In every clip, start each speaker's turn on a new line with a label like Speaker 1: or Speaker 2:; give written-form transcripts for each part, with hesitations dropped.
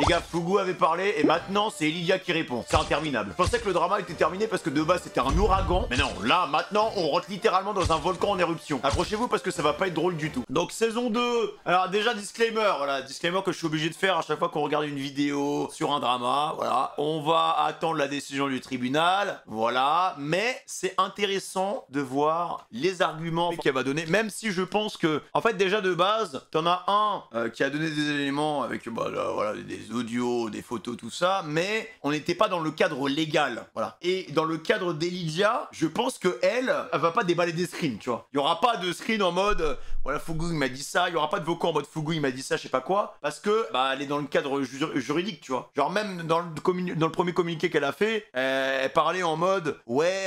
Speaker 1: Les gars, Fugu avait parlé et maintenant c'est Lydia qui répond. C'est interminable. Je pensais que le drama était terminé parce que de base c'était un ouragan. Mais non, là maintenant on rentre littéralement dans un volcan en éruption. Accrochez-vous parce que ça va pas être drôle du tout. Donc saison 2. Alors déjà disclaimer, voilà, disclaimer que je suis obligé de faire à chaque fois qu'on regarde une vidéo sur un drama. Voilà, on va attendre la décision du tribunal. Voilà, mais c'est intéressant de voir les arguments qu'elle va donner. Même si je pense que, en fait déjà de base, t'en as un qui a donné des éléments avec bah, là, voilà, des audios, des photos, tout ça, mais on n'était pas dans le cadre légal, voilà. Et dans le cadre d'Elydia, je pense que elle va pas déballer des screens, tu vois. Il y aura pas de screen en mode, voilà, Fugu il m'a dit ça, il y aura pas de vocaux en mode Fugu il m'a dit ça, je sais pas quoi, parce que, bah, elle est dans le cadre juridique, tu vois. Genre même dans le premier communiqué qu'elle a fait, elle parlait en mode, ouais,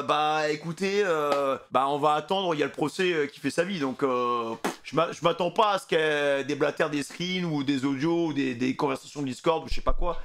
Speaker 1: bah, écoutez, bah, on va attendre, il y a le procès qui fait sa vie, donc, je m'attends pas à ce qu'elle déblatère des screens ou des audios ou des conversations Discord ou je sais pas quoi.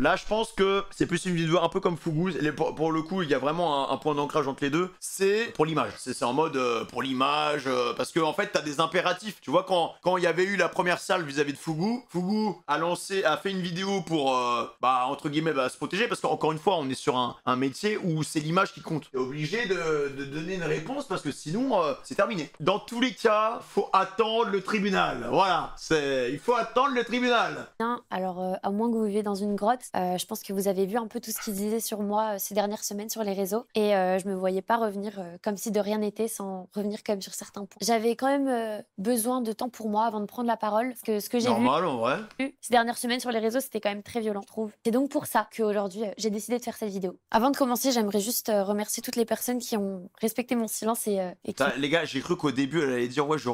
Speaker 1: Là, je pense que c'est plus une vidéo un peu comme Fugu. Pour le coup, il y a vraiment un point d'ancrage entre les deux. C'est pour l'image. C'est en mode pour l'image. Parce que en fait, t'as des impératifs. Tu vois, quand il y avait eu la première salve vis-à-vis de Fugu, Fugu a fait une vidéo pour, bah, entre guillemets, bah, se protéger. Parce qu'encore une fois, on est sur un métier où c'est l'image qui compte. T'es obligé de donner une réponse parce que sinon, c'est terminé. Dans tous les cas, faut attendre le tribunal. Voilà. Il faut attendre le tribunal.
Speaker 2: Alors, à moins que vous viviez dans une grotte, je pense que vous avez vu un peu tout ce qu'ils disaient sur moi ces dernières semaines sur les réseaux et je me voyais pas revenir comme si de rien n'était sans revenir comme sur certains points. J'avais quand même besoin de temps pour moi avant de prendre la parole parce que ce que j'ai vu
Speaker 1: Normal, en vrai.
Speaker 2: ces dernières semaines sur les réseaux, c'était quand même très violent, je trouve. C'est donc pour ça qu'aujourd'hui, j'ai décidé de faire cette vidéo. Avant de commencer, j'aimerais juste remercier toutes les personnes qui ont respecté mon silence et qui...
Speaker 1: Les gars, j'ai cru qu'au début, elle allait dire ouais, je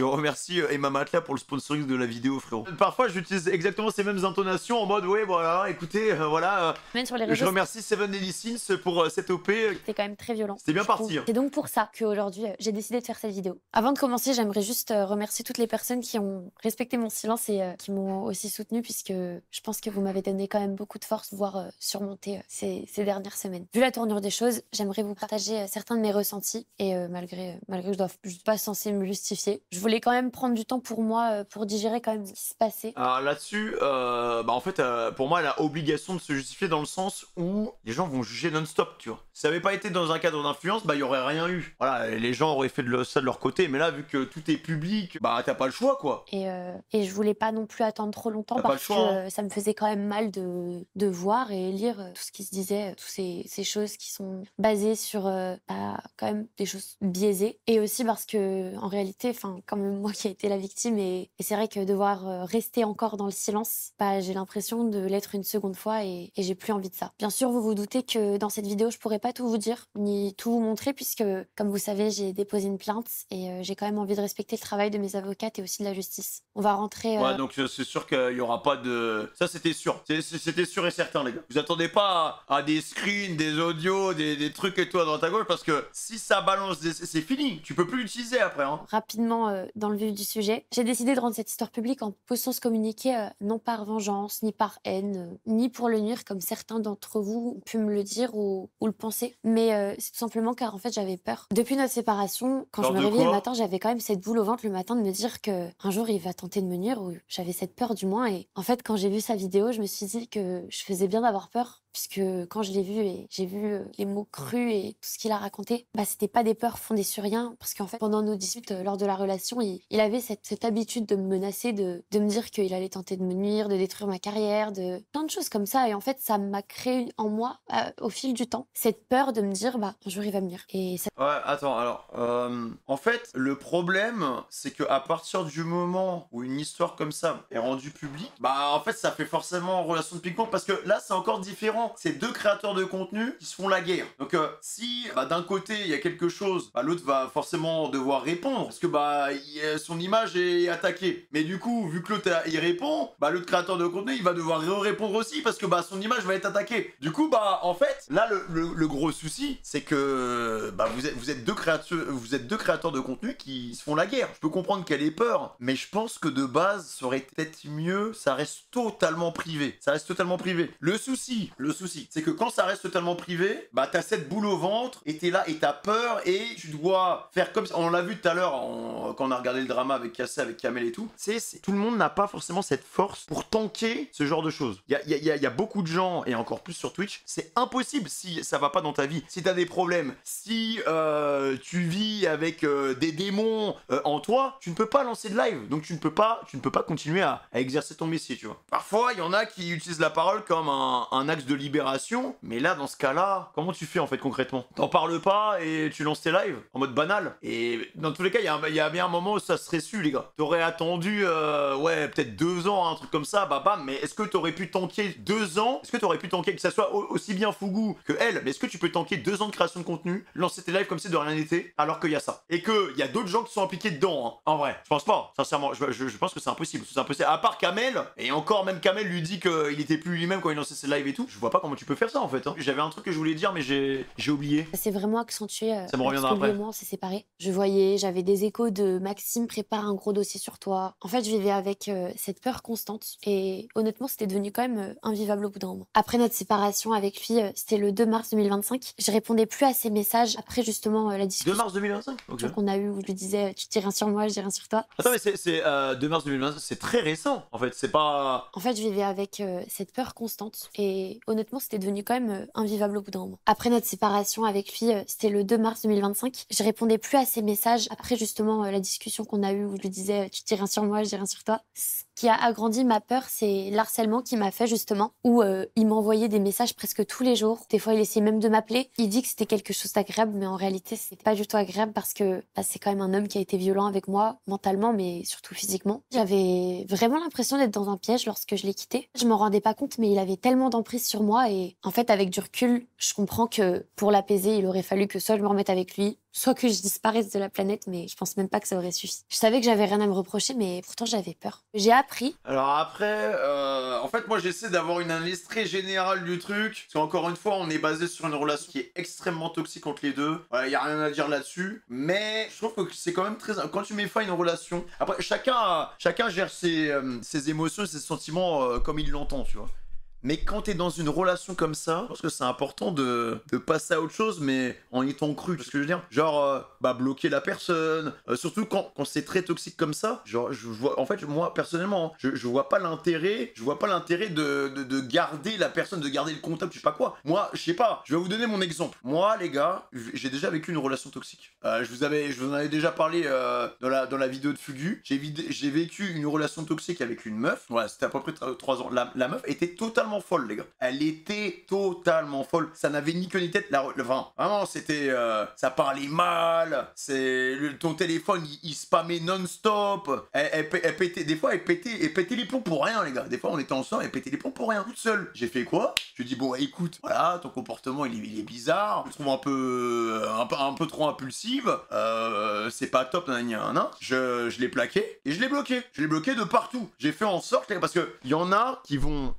Speaker 1: remercie Emma Matla pour le sponsoring de la vidéo, frérot. Parfois, j'utilise exactement ces mêmes intonations en mode ouais, voilà, écoutez, voilà,
Speaker 2: sur les réseaux,
Speaker 1: je remercie Seven Deadly Sins pour cette OP.
Speaker 2: C'était quand même très violent.
Speaker 1: C'était bien parti. Hein.
Speaker 2: C'est donc pour ça qu'aujourd'hui, j'ai décidé de faire cette vidéo. Avant de commencer, j'aimerais juste remercier toutes les personnes qui ont respecté mon silence et qui m'ont aussi soutenu puisque je pense que vous m'avez donné quand même beaucoup de force, voire surmonter ces dernières semaines. Vu la tournure des choses, j'aimerais vous partager certains de mes ressentis et malgré que je suis pas censée me justifier, je voulais quand même prendre du temps pour moi pour digérer quand même ce qui se passait.
Speaker 1: Alors là-dessus, bah en fait, pour moi, elle a obligation de se justifier dans le sens où les gens vont juger non-stop, tu vois. Si ça avait pas été dans un cadre d'influence, bah il y aurait rien eu. Voilà, les gens auraient fait ça de leur côté, mais là, vu que tout est public, bah t'as pas le choix, quoi.
Speaker 2: Et je voulais pas non plus attendre trop longtemps parce que ça me faisait quand même mal de voir et lire tout ce qui se disait, toutes ces choses qui sont basées sur bah, quand même des choses biaisées. Et aussi parce que en réalité, enfin, quand même moi qui ai été la victime et c'est vrai que devoir rester encore dans le silence, bah, j'ai l'impression de l'être une seconde fois et j'ai plus envie de ça. Bien sûr, vous vous doutez que dans cette vidéo, je pourrais pas tout vous dire ni tout vous montrer puisque, comme vous savez, j'ai déposé une plainte et j'ai quand même envie de respecter le travail de mes avocates et aussi de la justice. On va rentrer...
Speaker 1: Ouais, donc c'est sûr qu'il y aura pas de... Ça, c'était sûr. C'était sûr et certain, les gars. Vous attendez pas à des screens, des audios, des trucs et tout à droite à gauche parce que si ça balance, c'est fini. Tu peux plus l'utiliser après, hein.
Speaker 2: Rapidement, dans le vif du sujet, j'ai décidé de rendre cette histoire publique en postant ce communiqué non par vengeance, ni par haine, ni pour le nuire comme certains d'entre vous ont pu me le dire ou le penser. Mais c'est tout simplement car en fait j'avais peur. Depuis notre séparation, quand je me réveillais le matin, j'avais quand même cette boule au ventre le matin de me dire que un jour il va tenter de me nuire ou j'avais cette peur du moins. Et en fait quand j'ai vu sa vidéo, je me suis dit que je faisais bien d'avoir peur. Puisque quand je l'ai vu et j'ai vu les mots crus et tout ce qu'il a raconté, bah c'était pas des peurs fondées sur rien. Parce qu'en fait, pendant nos disputes lors de la relation, il avait cette habitude de me menacer, de me dire qu'il allait tenter de me nuire, de détruire ma carrière, de plein de choses comme ça. Et en fait, ça m'a créé en moi, au fil du temps, cette peur de me dire, bah un jour il va me nuire. Et ça...
Speaker 1: Ouais, attends, alors, en fait, le problème, c'est que à partir du moment où une histoire comme ça est rendue publique, bah en fait, ça fait forcément relation de ping-pong parce que là, c'est encore différent. C'est deux créateurs de contenu qui se font la guerre. Donc si bah, d'un côté il y a quelque chose, bah, l'autre va forcément devoir répondre parce que bah son image est attaquée. Mais du coup, vu que l'autre il répond, bah l'autre créateur de contenu il va devoir répondre aussi parce que bah son image va être attaquée. Du coup bah en fait là le gros souci c'est que bah vous êtes deux créateurs de contenu qui se font la guerre. Je peux comprendre qu'elle ait peur, mais je pense que de base ça aurait peut-être mieux. Ça reste totalement privé. Le souci. C'est que quand ça reste totalement privé, bah t'as cette boule au ventre et t'es là et t'as peur et tu dois faire comme ça. On l'a vu tout à l'heure quand on a regardé le drama avec Cassé, avec Kamel et tout. Tout le monde n'a pas forcément cette force pour tanker ce genre de choses. Il y a beaucoup de gens, et encore plus sur Twitch, c'est impossible si ça va pas dans ta vie. Si t'as des problèmes, si tu vis avec des démons en toi, tu ne peux pas lancer de live. Donc tu ne peux pas continuer à exercer ton métier, tu vois. Parfois, il y en a qui utilisent la parole comme un axe de libération, mais là, dans ce cas-là, comment tu fais en fait concrètement? T'en parles pas et tu lances tes lives en mode banal. Et dans tous les cas, il y a bien un moment où ça serait su, les gars. T'aurais attendu, ouais, peut-être 2 ans, un truc comme ça, bah bam, mais est-ce que t'aurais pu tanker 2 ans? Est-ce que t'aurais pu tanker, que ça soit aussi bien Fougou que elle, mais est-ce que tu peux tanker 2 ans de création de contenu, lancer tes lives comme si de rien n'était, alors qu'il y a ça? Et qu'il y a d'autres gens qui sont impliqués dedans, hein. En vrai, je pense pas, sincèrement, je pense que c'est impossible. C'est impossible. À part Kamel, et encore même Kamel lui dit qu'il était plus lui-même quand il lançait ses lives et tout, je vois pas comment tu peux faire ça en fait, hein. J'avais un truc que je voulais dire, mais j'ai oublié.
Speaker 2: Ça s'est vraiment accentué.
Speaker 1: Ça me reviendra
Speaker 2: parce que lui
Speaker 1: après.
Speaker 2: et moi, on s'est séparés. J'avais des échos de Maxime prépare un gros dossier sur toi. En fait, je vivais avec cette peur constante. Et honnêtement, c'était devenu quand même invivable au bout d'un moment. Après notre séparation avec lui, c'était le 2 mars 2025. Je répondais plus à ses messages après justement la
Speaker 1: 2
Speaker 2: discussion
Speaker 1: mars 2025. Ok.
Speaker 2: qu'on a eue où je lui disais tu dis rien sur moi, je dis rien sur toi.
Speaker 1: Attends, mais c'est 2 mars 2025, c'est très récent en fait, c'est pas.
Speaker 2: En fait, je vivais avec cette peur constante et honnêtement, c'était devenu quand même invivable au bout d'un moment. Après notre séparation avec lui, c'était le 2 mars 2025. Je répondais plus à ses messages après justement la discussion qu'on a eue où je lui disais tu dis rien sur moi, je dis rien sur toi. Ce qui a agrandi ma peur, c'est l'harcèlement qu'il m'a fait justement, où il m'envoyait des messages presque tous les jours. Des fois, il essayait même de m'appeler. Il dit que c'était quelque chose d'agréable, mais en réalité, c'était pas du tout agréable parce que c'est quand même un homme qui a été violent avec moi, mentalement, mais surtout physiquement. J'avais vraiment l'impression d'être dans un piège lorsque je l'ai quitté. Je m'en rendais pas compte, mais il avait tellement d'emprise sur moi et en fait, avec du recul, je comprends que pour l'apaiser, il aurait fallu que soit je me remette avec lui, soit que je disparaisse de la planète, mais je pense même pas que ça aurait suffi. Je savais que j'avais rien à me reprocher, mais pourtant j'avais peur. J'ai appris.
Speaker 1: Alors après, en fait, moi j'essaie d'avoir une analyse très générale du truc, parce qu'encore une fois, on est basé sur une relation qui est extrêmement toxique entre les deux. Voilà, y a rien à dire là-dessus, mais je trouve que c'est quand même très. Quand tu mets fin à une relation, après chacun gère ses émotions et ses sentiments comme il l'entend, tu vois. Mais quand t'es dans une relation comme ça, je pense que c'est important de passer à autre chose, mais en étant cru. Tu vois ce que je veux dire? Genre, bloquer la personne. Surtout quand c'est très toxique comme ça. Genre, je vois, en fait, moi, personnellement, hein, je vois pas l'intérêt. Je vois pas l'intérêt de garder la personne, de garder le contact, je sais pas quoi. Moi, je sais pas. Je vais vous donner mon exemple. Moi, les gars, j'ai déjà vécu une relation toxique. Je vous en avais déjà parlé dans la vidéo de Fugu. J'ai vécu une relation toxique avec une meuf. Voilà, c'était à peu près 3 ans. La meuf était totalement folle, les gars. Elle était totalement folle. Ça n'avait ni queue ni tête. Enfin, vraiment, c'était. Ça parlait mal. Ton téléphone, il spammait non-stop. Elle pétait. Des fois, elle pétait les plombs pour rien, les gars. Des fois, on était ensemble, elle pétait les plombs pour rien. Toute seule. J'ai fait quoi? Je lui ai dit, bon, écoute, voilà, ton comportement, il est bizarre. Je le trouve un peu trop impulsive. C'est pas top, nan. Je l'ai plaqué et je l'ai bloqué. Je l'ai bloqué de partout. J'ai fait en sorte, parce que il y en a qui vont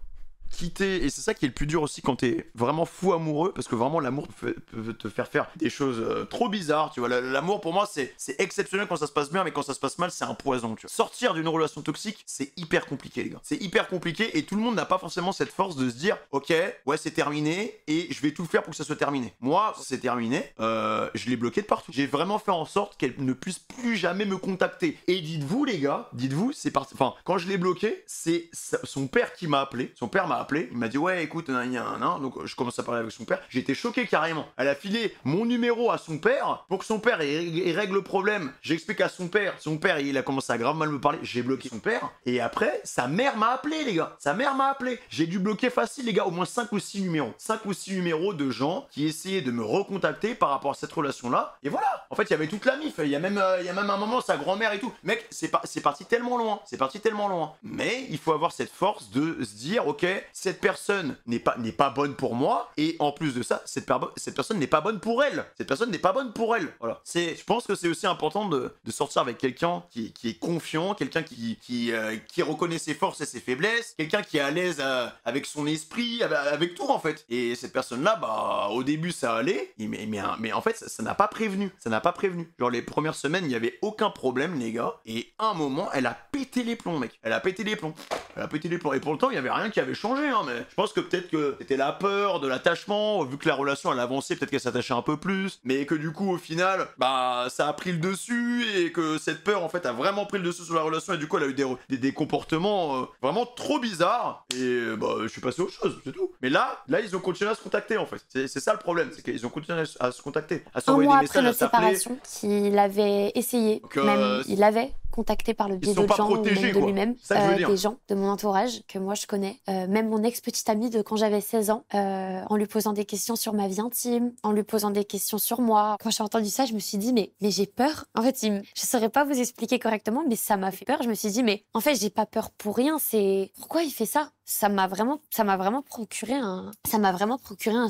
Speaker 1: quitter, et c'est ça qui est le plus dur aussi quand t'es vraiment fou amoureux, parce que vraiment l'amour peut te faire des choses trop bizarres, tu vois. L'amour pour moi c'est exceptionnel quand ça se passe bien, mais quand ça se passe mal c'est un poison, tu vois. Sortir d'une relation toxique c'est hyper compliqué, les gars, c'est hyper compliqué, et tout le monde n'a pas forcément cette force de se dire ok, ouais c'est terminé et je vais tout faire pour que ça soit terminé. Moi c'est terminé, je l'ai bloqué de partout, j'ai vraiment fait en sorte qu'elle ne puisse plus jamais me contacter. Et dites-vous les gars, c'est parti, enfin quand je l'ai bloqué, c'est son père qui m'a appelé, son père m'a appelé, il m'a dit ouais écoute donc je commence à parler avec son père, j'étais choqué carrément. Elle a filé mon numéro à son père pour que son père il règle le problème. J'explique à son père il a commencé à grave mal me parler, j'ai bloqué son père, et après sa mère m'a appelé, les gars, sa mère m'a appelé, j'ai dû bloquer facile, les gars, au moins 5 ou 6 numéros de gens qui essayaient de me recontacter par rapport à cette relation là, et voilà. En fait il y avait toute la mif, il y a même un moment sa grand-mère et tout, mec, c'est parti tellement loin, mais il faut avoir cette force de se dire ok, cette personne n'est pas bonne pour moi, et en plus de ça, cette personne n'est pas bonne pour elle. Voilà. Je pense que c'est aussi important de sortir avec quelqu'un qui est confiant, quelqu'un qui reconnaît ses forces et ses faiblesses, quelqu'un qui est à l'aise avec son esprit, avec tout en fait. Et cette personne-là, au début ça allait, mais en fait ça n'a pas prévenu. Genre les premières semaines, il n'y avait aucun problème, les gars, et à un moment, elle a pété les plombs, mec. Et pourtant, il n'y avait rien qui avait changé. changé, hein, mais je pense que peut-être que c'était la peur de l'attachement, vu que la relation elle avançait, peut-être qu'elle s'attachait un peu plus, mais que du coup au final, bah ça a pris le dessus et que cette peur en fait a vraiment pris le dessus sur la relation et du coup elle a eu des comportements vraiment trop bizarres et bah je suis passé à autre chose, c'est tout. Mais là ils ont continué à se contacter en fait. C'est ça le problème, c'est qu'ils ont continué à se contacter, à
Speaker 2: Un
Speaker 1: s'envoyer des
Speaker 2: mois après
Speaker 1: messages, à
Speaker 2: notre
Speaker 1: s'appeler.
Speaker 2: séparation, qu'il avait essayé,
Speaker 1: Donc
Speaker 2: même il avait contacté par le
Speaker 1: ils
Speaker 2: biais
Speaker 1: sont
Speaker 2: d'autres
Speaker 1: pas
Speaker 2: gens ou même
Speaker 1: protégés
Speaker 2: de
Speaker 1: quoi.
Speaker 2: lui-même,
Speaker 1: C'est ça que je veux dire.
Speaker 2: des gens de mon entourage que moi je connais, même mon ex-petite amie de quand j'avais 16 ans, en lui posant des questions sur ma vie intime, en lui posant des questions sur moi. Quand j'ai entendu ça, je me suis dit mais j'ai peur. En fait, je saurais pas vous expliquer correctement, mais ça m'a fait peur. Je me suis dit mais en fait, j'ai pas peur pour rien, c'est pourquoi il fait ça? Ça m'a vraiment procuré un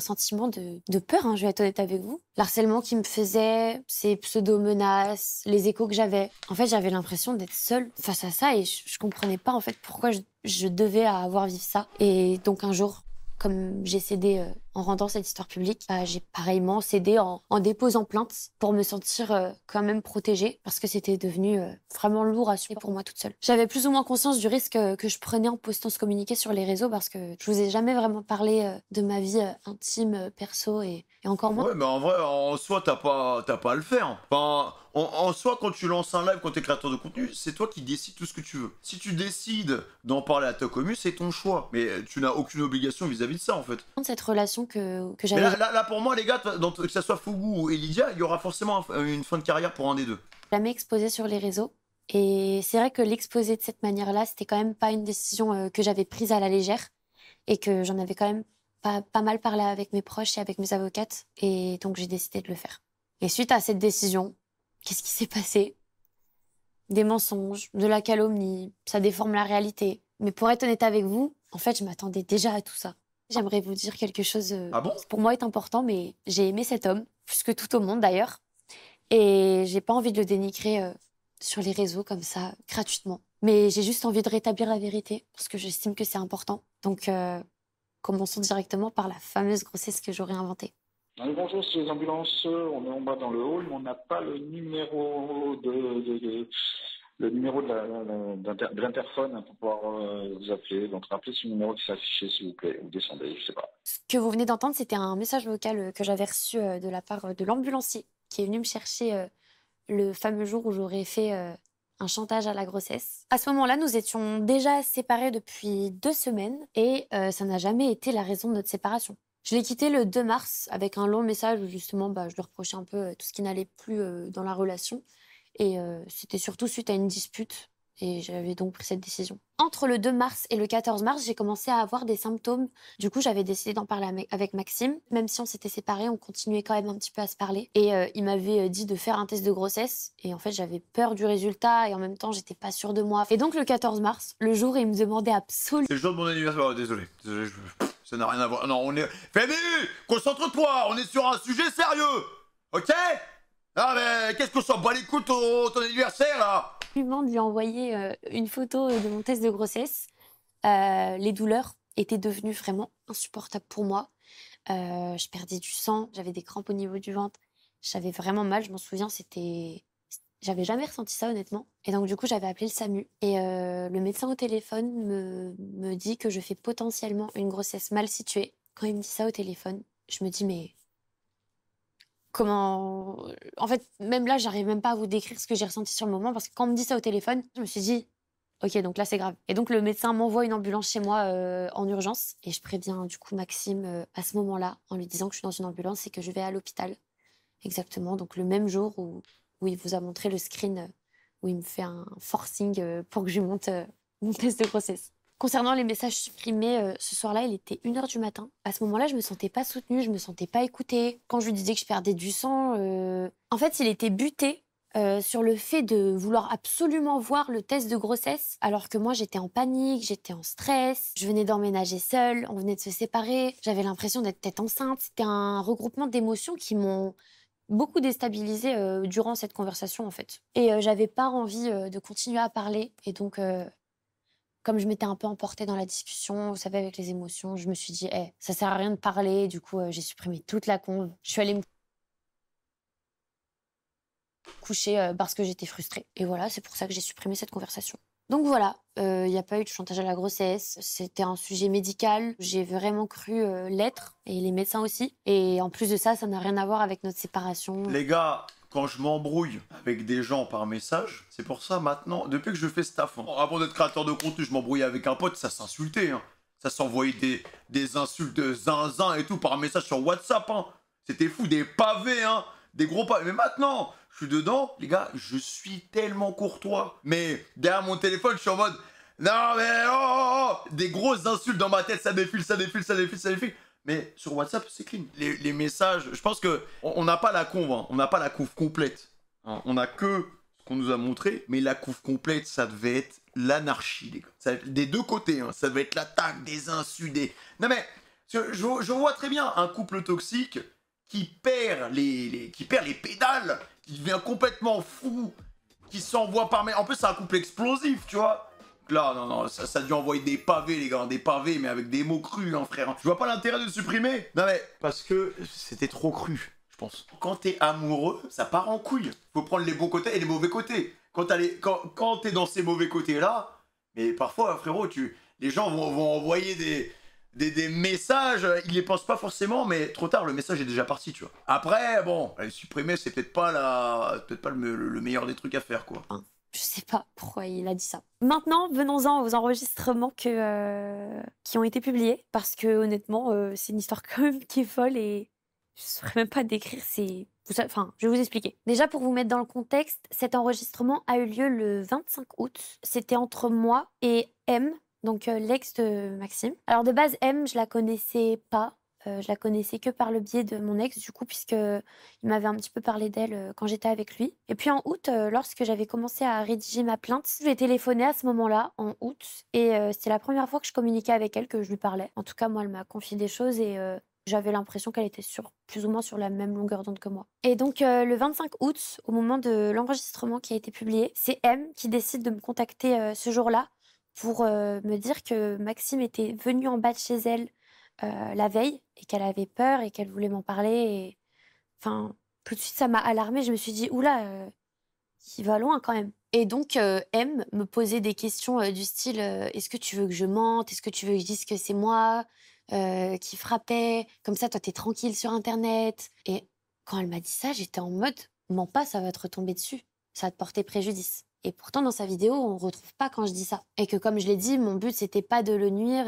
Speaker 2: sentiment de peur, hein, je vais être honnête avec vous. L'harcèlement qu'il me faisait, ces pseudo-menaces, les échos que j'avais. En fait, j'avais l'impression d'être seule face à ça et je comprenais pas en fait pourquoi je devais avoir vécu ça. Et donc un jour, comme j'ai cédé en rendant cette histoire publique, j'ai pareillement cédé en déposant plainte pour me sentir quand même protégée parce que c'était devenu vraiment lourd à suivre pour moi toute seule. J'avais plus ou moins conscience du risque que je prenais en postant ce communiqué sur les réseaux parce que je vous ai jamais vraiment parlé de ma vie intime, perso et encore moins.
Speaker 1: Ouais, mais en vrai, en soi, t'as pas à le faire. Enfin, en soi, quand tu lances un live, quand t'es créateur de contenu, c'est toi qui décides tout ce que tu veux. Si tu décides d'en parler à ta commu, c'est ton choix. Mais tu n'as aucune obligation vis-à-vis de ça, en fait.
Speaker 2: Cette relation que
Speaker 1: Mais
Speaker 2: j'avais
Speaker 1: là, pour moi, les gars, que ça soit Fougou ou Lydia, il y aura forcément une fin de carrière pour un des deux.
Speaker 2: jamais exposée sur les réseaux. Et c'est vrai que l'exposer de cette manière-là, c'était quand même pas une décision que j'avais prise à la légère et que j'en avais quand même pas mal parlé avec mes proches et avec mes avocates. Et donc, j'ai décidé de le faire. Et suite à cette décision, qu'est-ce qui s'est passé? Des mensonges, de la calomnie, ça déforme la réalité. Mais pour être honnête avec vous, en fait, je m'attendais déjà à tout ça. J'aimerais vous dire quelque chose
Speaker 1: Ah bon?
Speaker 2: qui pour moi est important, mais j'ai aimé cet homme, plus que tout au monde d'ailleurs. Et j'ai pas envie de le dénigrer sur les réseaux comme ça, gratuitement. Mais j'ai juste envie de rétablir la vérité, parce que j'estime que c'est important. Donc, commençons directement par la fameuse grossesse que j'aurais inventée.
Speaker 3: Allez, bonjour, c'est les ambulances. On est en bas dans le hall, mais on n'a pas le numéro de l'interphone pour pouvoir vous appeler. Donc, rappelez ce numéro qui s'est affiché, s'il vous plaît, ou descendez, je sais pas.
Speaker 2: Ce que vous venez d'entendre, c'était un message vocal que j'avais reçu de la part de l'ambulancier qui est venu me chercher le fameux jour où j'aurais fait un chantage à la grossesse. À ce moment-là, nous étions déjà séparés depuis 2 semaines et ça n'a jamais été la raison de notre séparation. Je l'ai quitté le 2 mars avec un long message où justement je lui reprochais un peu tout ce qui n'allait plus dans la relation. Et c'était surtout suite à une dispute et j'avais donc pris cette décision. Entre le 2 mars et le 14 mars, j'ai commencé à avoir des symptômes. Du coup, j'avais décidé d'en parler avec Maxime. Même si on s'était séparés, on continuait quand même un petit peu à se parler. Et il m'avait dit de faire un test de grossesse. Et en fait, j'avais peur du résultat et en même temps, j'étais pas sûre de moi. Et donc, le 14 mars, le jour où il me demandait absolument...
Speaker 1: C'est le jour de mon anniversaire. Oh, désolé. Ça n'a rien à voir. Non, on est... Femi, concentre-toi. On est sur un sujet sérieux. Ok? Ah, mais qu'est-ce qu'on s'en bat les couilles ton anniversaire, là?
Speaker 2: De lui envoyer une photo de mon test de grossesse. Les douleurs étaient devenues vraiment insupportables pour moi. Je perdais du sang, j'avais des crampes au niveau du ventre. J'avais vraiment mal, je m'en souviens, j'avais jamais ressenti ça honnêtement. Et donc du coup, j'avais appelé le SAMU. Et le médecin au téléphone me dit que je fais potentiellement une grossesse mal située. Quand il me dit ça au téléphone, je me dis mais... Comment... En fait, même là, j'arrive même pas à vous décrire ce que j'ai ressenti sur le moment parce que quand on me dit ça au téléphone, je me suis dit, ok, donc là, c'est grave. Et donc, le médecin m'envoie une ambulance chez moi en urgence et je préviens du coup Maxime à ce moment-là en lui disant que je suis dans une ambulance et que je vais à l'hôpital. Exactement, donc le même jour où il vous a montré le screen, où il me fait un forcing pour que je lui monte mon test de grossesse. Concernant les messages supprimés, ce soir-là, il était 1h du matin. À ce moment-là, je me sentais pas soutenue, je me sentais pas écoutée. Quand je lui disais que je perdais du sang, en fait, il était buté sur le fait de vouloir absolument voir le test de grossesse, alors que moi, j'étais en panique, j'étais en stress, je venais d'emménager seule, on venait de se séparer, j'avais l'impression d'être peut-être enceinte. C'était un regroupement d'émotions qui m'ont beaucoup déstabilisée durant cette conversation, en fait. Et j'avais pas envie de continuer à parler, et donc... Comme je m'étais un peu emportée dans la discussion, vous savez, avec les émotions, je me suis dit, ça sert à rien de parler. Du coup, j'ai supprimé toute la conve. Je suis allée me coucher parce que j'étais frustrée. Et voilà, c'est pour ça que j'ai supprimé cette conversation. Donc voilà, il n'y a pas eu de chantage à la grossesse, c'était un sujet médical, j'ai vraiment cru l'être, et les médecins aussi. Et en plus de ça, ça n'a rien à voir avec notre séparation.
Speaker 1: Les gars, quand je m'embrouille avec des gens par message, c'est pour ça maintenant, depuis que je fais staff, avant d'être créateur de contenu, je m'embrouillais avec un pote, ça s'insultait, hein. Ça s'envoyait des insultes de zinzin et tout par message sur WhatsApp, hein. C'était fou, des pavés, hein. Des gros pavés. Mais maintenant, je suis dedans, les gars, je suis tellement courtois. Mais derrière mon téléphone, je suis en mode, non mais oh, des grosses insultes dans ma tête, ça défile, ça défile, ça défile, ça défile. Mais sur WhatsApp, c'est clean. Les messages, je pense que on n'a pas la conve, hein. On n'a pas la couve complète, hein. On a que ce qu'on nous a montré, mais la couve complète, ça devait être l'anarchie, les gars. Des deux côtés, hein. Ça devait être l'attaque, des insultes, des... Non mais, je vois très bien un couple toxique qui perd qui perd les pédales, qui devient complètement fou, qui s'envoie par mail. En plus, c'est un couple explosif, tu vois. Là, non, ça a dû envoyer des pavés, les gars, des pavés, mais avec des mots crus, hein, frère. Je vois pas l'intérêt de le supprimer. Non, mais parce que c'était trop cru, je pense. Quand t'es amoureux, ça part en couille. Faut prendre les bons côtés et les mauvais côtés. Quand t'es dans ces mauvais côtés-là, mais parfois, frérot, les gens vont envoyer des messages, ils les pensent pas forcément, mais trop tard, le message est déjà parti, tu vois. Après, bon, les supprimer, c'est peut-être pas le meilleur des trucs à faire, quoi.
Speaker 2: Je sais pas pourquoi il a dit ça. Maintenant, venons-en aux enregistrements qui ont été publiés, parce que honnêtement, c'est une histoire quand même qui est folle et je saurais même pas décrire. Enfin, je vais vous expliquer. Déjà, pour vous mettre dans le contexte, cet enregistrement a eu lieu le 25 août. C'était entre moi et M, donc l'ex de Maxime. Alors de base, M, je la connaissais pas. Je la connaissais que par le biais de mon ex, du coup, puisqu'il m'avait un petit peu parlé d'elle quand j'étais avec lui. Et puis en août, lorsque j'avais commencé à rédiger ma plainte, je lui ai téléphoné à ce moment-là, en août, et c'était la première fois que je communiquais avec elle, que je lui parlais. En tout cas, moi, elle m'a confié des choses et j'avais l'impression qu'elle était plus ou moins sur la même longueur d'onde que moi. Et donc, le 25 août, au moment de l'enregistrement qui a été publié, c'est M qui décide de me contacter ce jour-là pour me dire que Maxime était venu en bas de chez elle la veille et qu'elle avait peur et qu'elle voulait m'en parler. Et... Enfin, tout de suite, ça m'a alarmée. Je me suis dit, oula, il va loin quand même. Et donc, M me posait des questions du style, est-ce que tu veux que je mente? Est-ce que tu veux que je dise que c'est moi qui frappais? Comme ça, toi, t'es tranquille sur Internet. Et quand elle m'a dit ça, j'étais en mode, mens pas, ça va te retomber dessus. Ça va te porter préjudice. Et pourtant, dans sa vidéo, on retrouve pas quand je dis ça. Et que comme je l'ai dit, mon but, c'était pas de le nuire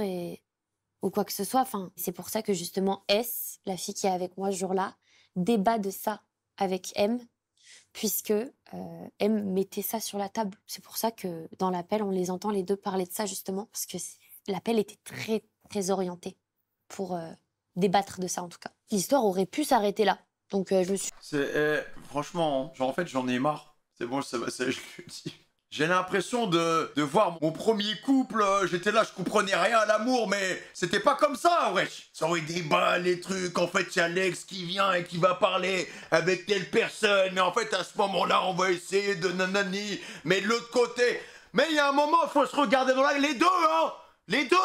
Speaker 2: ou quoi que ce soit. Enfin, c'est pour ça que justement S, la fille qui est avec moi ce jour-là, débat de ça avec M, puisque M mettait ça sur la table. C'est pour ça que dans l'appel, on les entend les deux parler de ça justement, parce que l'appel était très, très orienté pour débattre de ça en tout cas. L'histoire aurait pu s'arrêter là. Donc je me suis...
Speaker 1: Franchement, hein, genre en fait j'en ai marre. C'est bon, ça, je le dis. J'ai l'impression de voir mon premier couple, j'étais là, je comprenais rien à l'amour, mais c'était pas comme ça, wesh. Ça aurait des balles, les trucs, en fait, il y a l'ex qui vient et qui va parler avec telle personne, mais en fait, à ce moment-là, on va essayer de nanani, mais de l'autre côté... Mais il y a un moment, il faut se regarder dans l'œil, les deux, hein. Les deux.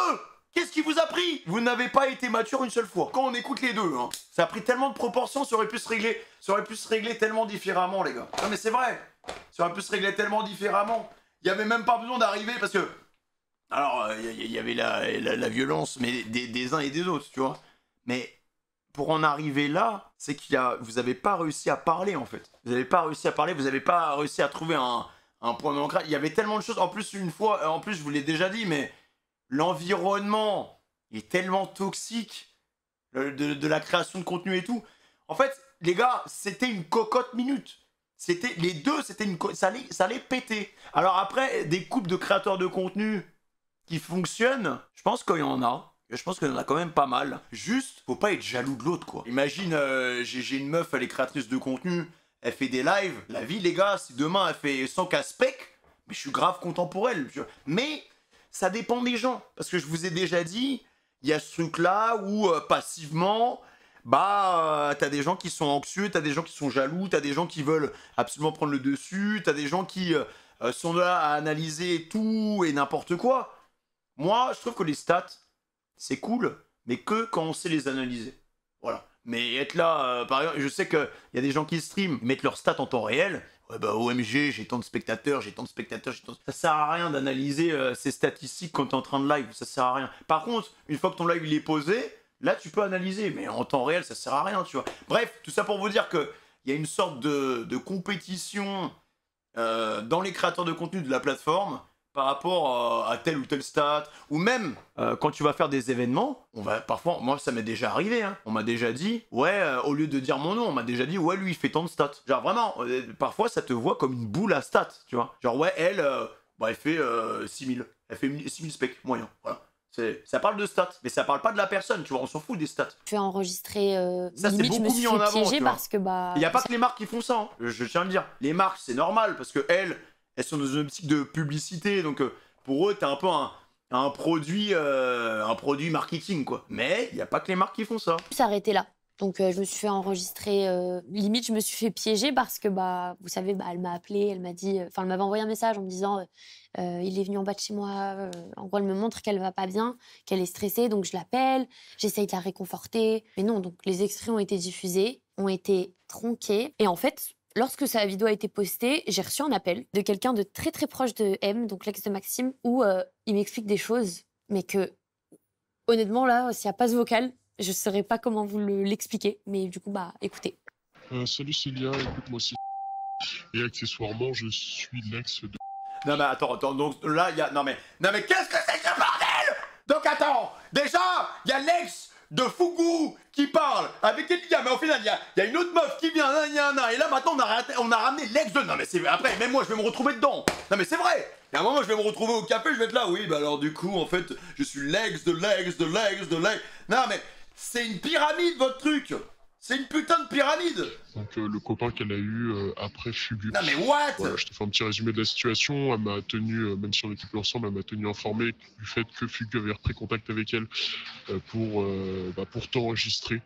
Speaker 1: Qu'est-ce qui vous a pris? Vous n'avez pas été mature une seule fois. Quand on écoute les deux, hein, ça a pris tellement de proportions, ça aurait pu se régler tellement différemment, les gars. Non mais c'est vrai, ça aurait pu se régler tellement différemment. Il n'y avait même pas besoin d'arriver parce que... Alors, il y avait la violence, mais des uns et des autres, tu vois. Mais pour en arriver là, c'est vous n'avez pas réussi à parler, en fait. Vous n'avez pas réussi à parler, vous n'avez pas réussi à trouver un point d'ancrage. Il y avait tellement de choses. En plus, je vous l'ai déjà dit, mais... L'environnement est tellement toxique de la création de contenu et tout. En fait, les gars, c'était une cocotte minute. Les deux, ça allait péter. Alors après, des couples de créateurs de contenu qui fonctionnent, je pense qu'il y en a. Je pense qu'il y en a quand même pas mal. Juste, faut pas être jaloux de l'autre, quoi. Imagine, j'ai une meuf, elle est créatrice de contenu, elle fait des lives. La vie, les gars, si demain elle fait 100 spec, mais je suis grave content pour elle. Mais... ça dépend des gens. Parce que je vous ai déjà dit, il y a ce truc-là où passivement, t'as des gens qui sont anxieux, t'as des gens qui sont jaloux, t'as des gens qui veulent absolument prendre le dessus, t'as des gens qui sont là à analyser tout et n'importe quoi. Moi, je trouve que les stats, c'est cool, mais que quand on sait les analyser. Voilà. Mais être là, par exemple, je sais qu'il y a des gens qui streament, ils mettent leurs stats en temps réel. Ouais bah OMG, j'ai tant de spectateurs, j'ai tant de spectateurs, j'ai tant de... Ça sert à rien d'analyser ces statistiques quand t'es en train de live, ça sert à rien. Par contre, une fois que ton live il est posé, là tu peux analyser, mais en temps réel ça sert à rien, tu vois. Bref, tout ça pour vous dire que il y a une sorte de compétition dans les créateurs de contenu de la plateforme par rapport à telle ou telle stat, ou même quand tu vas faire des événements, parfois, moi ça m'est déjà arrivé, hein, on m'a déjà dit, ouais, au lieu de dire mon nom, on m'a déjà dit, ouais, lui il fait tant de stats. Genre vraiment, parfois ça te voit comme une boule à stats, tu vois. Genre ouais, elle fait 6000, elle fait 6000 specs, moyen, voilà. Ça parle de stats, mais ça parle pas de la personne, tu vois, on s'en fout des stats.
Speaker 2: Tu as enregistré,
Speaker 1: ça c'est
Speaker 2: limite, je me
Speaker 1: beaucoup
Speaker 2: suis
Speaker 1: mis en
Speaker 2: fait
Speaker 1: avant,
Speaker 2: piéger
Speaker 1: tu vois.
Speaker 2: parce que bah...
Speaker 1: Il y a pas que les marques qui font ça, hein. Je tiens à le dire. Les marques c'est normal, parce que elles sont dans une optique de publicité, donc pour eux t'es un peu un produit marketing quoi. Mais il y a pas que les marques qui font ça.
Speaker 2: S'arrêter là. Donc je me suis fait enregistrer, limite je me suis fait piéger parce que bah vous savez, bah elle m'a appelé, elle m'a dit, enfin elle m'avait envoyé un message en me disant il est venu en bas de chez moi, en gros elle me montre qu'elle va pas bien, qu'elle est stressée, donc je l'appelle, j'essaye de la réconforter, mais non, donc les extraits ont été diffusés, ont été tronqués, et en fait lorsque sa vidéo a été postée, j'ai reçu un appel de quelqu'un de très très proche de M, donc l'ex de Maxime, où il m'explique des choses, mais que honnêtement là, s'il n'y a pas ce vocal, je ne saurais pas comment vous l'expliquer, mais du coup, bah, écoutez.
Speaker 4: Salut Célia, écoute, moi aussi. Et accessoirement, je suis l'ex de...
Speaker 1: Non mais attends, donc là, il y a... Non mais qu'est-ce que c'est que ce bordel? Donc attends, déjà, il y a l'ex de Fugu qui parle avec Elia, mais au final, il y a une autre meuf qui vient, et là maintenant, on a ramené l'ex de... Non mais c'est... Après, même moi, je vais me retrouver dedans. Non mais c'est vrai. Et à un moment, je vais me retrouver au café, je vais être là, oui, bah alors du coup, en fait, je suis l'ex de l'ex de l'ex de l'ex... Non mais... C'est une pyramide, votre truc. C'est une putain de pyramide.
Speaker 4: Donc le copain qu'elle a eu après Fugu.
Speaker 1: Non mais what?
Speaker 4: Voilà, je te fais un petit résumé de la situation. Elle m'a tenu, même si on n'était plus ensemble, elle m'a tenu informé du fait que Fugu avait repris contact avec elle pour t'enregistrer,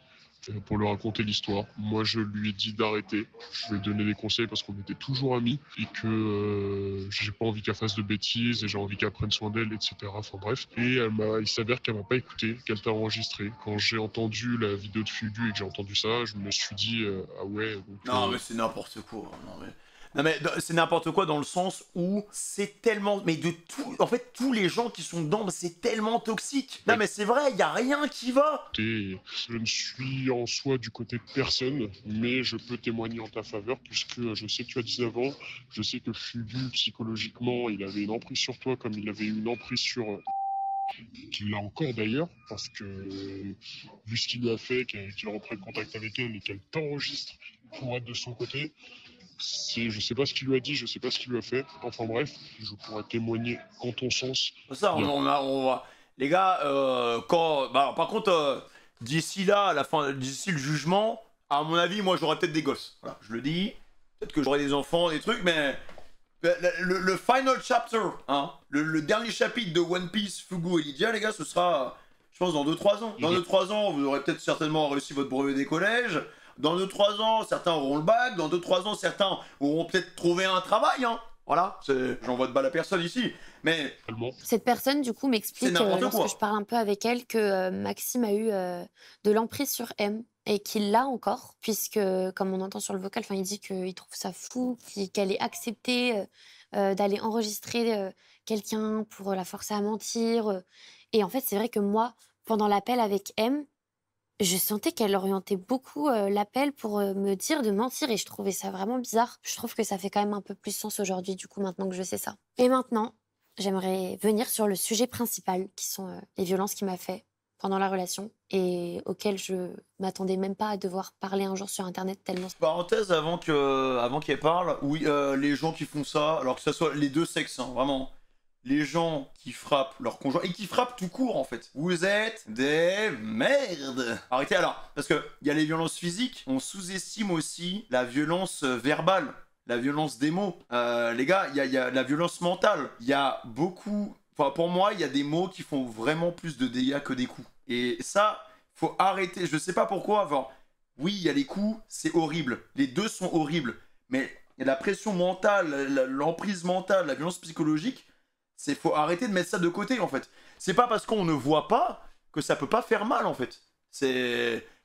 Speaker 4: pour lui raconter l'histoire. Moi, je lui ai dit d'arrêter. Je lui ai donné des conseils parce qu'on était toujours amis et que j'ai pas envie qu'elle fasse de bêtises et j'ai envie qu'elle prenne soin d'elle, etc. Enfin bref. Et il s'avère qu'elle m'a pas écouté, qu'elle t'a enregistré. Quand j'ai entendu la vidéo de Fugu et que j'ai entendu ça, je me suis dit ah ouais. Donc,
Speaker 1: non mais c'est n'importe quoi. Non mais c'est n'importe quoi dans le sens où c'est tellement... Mais de tout... En fait, tous les gens qui sont dedans, c'est tellement toxique. Non mais c'est vrai, il y a rien qui va.
Speaker 4: Je ne suis en soi du côté de personne, mais je peux témoigner en ta faveur puisque je sais que tu as 19 ans, je sais que Fugu, psychologiquement, il avait une emprise sur toi comme il avait eu une emprise sur... qu'il l'a encore d'ailleurs, parce que vu ce qu'il lui a fait, qu'il reprenne contact avec elle et qu'elle t'enregistre pour être de son côté, je sais pas ce qu'il lui a dit, je sais pas ce qu'il lui a fait. Enfin bref, je pourrais témoigner en ton sens.
Speaker 1: Ça, on va... Les gars, par contre, d'ici là, à la fin, d'ici le jugement, à mon avis, moi j'aurais peut-être des gosses. Voilà, je le dis. Peut-être que j'aurai des enfants, des trucs, mais... Le final chapter, hein, le dernier chapitre de One Piece, Fugu et Lydia, les gars, ce sera, je pense, dans 2-3 ans. Dans 2-3 ans, vous aurez peut-être certainement réussi votre brevet des collèges. Dans 2-3 ans, certains auront le bac. Dans 2-3 ans, certains auront peut-être trouvé un travail, hein. Voilà, j'envoie de balle à personne ici, mais...
Speaker 2: Cette personne, du coup, m'explique, lorsque je parle un peu avec elle, que Maxime a eu de l'emprise sur M et qu'il l'a encore, puisque, comme on entend sur le vocal, il dit qu'il trouve ça fou, qu'elle ait accepté d'aller enregistrer quelqu'un pour la forcer à mentir. Et en fait, c'est vrai que moi, pendant l'appel avec M, je sentais qu'elle orientait beaucoup l'appel pour me dire de mentir et je trouvais ça vraiment bizarre. Je trouve que ça fait quand même un peu plus sens aujourd'hui, du coup, maintenant que je sais ça. Et maintenant, j'aimerais venir sur le sujet principal, qui sont les violences qu'il m'a fait pendant la relation et auxquelles je m'attendais même pas à devoir parler un jour sur Internet tellement...
Speaker 1: Parenthèse, avant qu'elle parle, oui, les gens qui font ça, alors que ce soit les deux sexes, hein, vraiment... Les gens qui frappent leur conjoint, et qui frappent tout court en fait. Vous êtes des merdes. Arrêtez alors, parce que il y a les violences physiques, on sous-estime aussi la violence verbale, la violence des mots. Les gars, il y a la violence mentale. Il y a beaucoup... Enfin, pour moi, il y a des mots qui font vraiment plus de dégâts que des coups. Et ça, faut arrêter. Je sais pas pourquoi. Enfin, oui, il y a les coups, c'est horrible. Les deux sont horribles. Mais il y a la pression mentale, l'emprise mentale, la violence psychologique. Faut arrêter de mettre ça de côté en fait. C'est pas parce qu'on ne voit pas que ça peut pas faire mal en fait.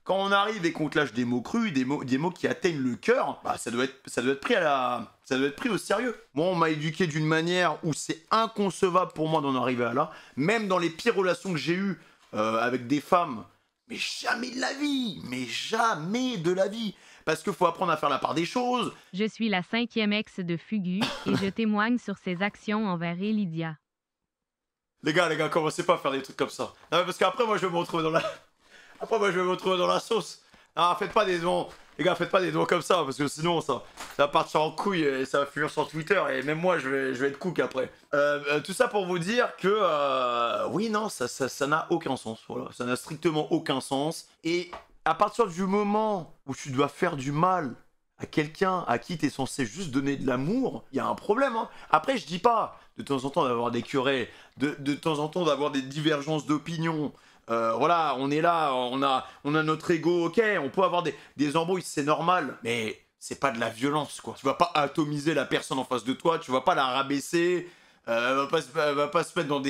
Speaker 1: Quand on arrive et qu'on te lâche des mots crus, des mots qui atteignent le cœur, bah ça doit être pris au sérieux. Moi, on m'a éduqué d'une manière où c'est inconcevable pour moi d'en arriver à là. Même dans les pires relations que j'ai eues avec des femmes, mais jamais de la vie, mais jamais de la vie. Parce qu'il faut apprendre à faire la part des choses.
Speaker 5: Je suis la 5e ex de Fugu et je témoigne sur ses actions envers Elidia.
Speaker 1: Les gars, commencez pas à faire des trucs comme ça. Non, mais parce qu'après, moi, je vais me retrouver dans la sauce. Ah, faites pas des noms. Les gars, faites pas des noms comme ça, parce que sinon, ça va partir en couille et ça va finir sur Twitter. Et même moi, je vais être cook après. Tout ça pour vous dire que, oui, non, ça n'a aucun sens. Voilà, ça n'a strictement aucun sens. Et à partir du moment où tu dois faire du mal à quelqu'un à qui tu es censé juste donner de l'amour, il y a un problème. Hein. Après, je dis pas de temps en temps d'avoir des querelles, de temps en temps d'avoir des divergences d'opinion. Voilà, on est là, on a notre ego, ok, on peut avoir des embrouilles, c'est normal, mais c'est pas de la violence, quoi. Tu vas pas atomiser la personne en face de toi, tu vas pas la rabaisser, elle va pas se mettre dans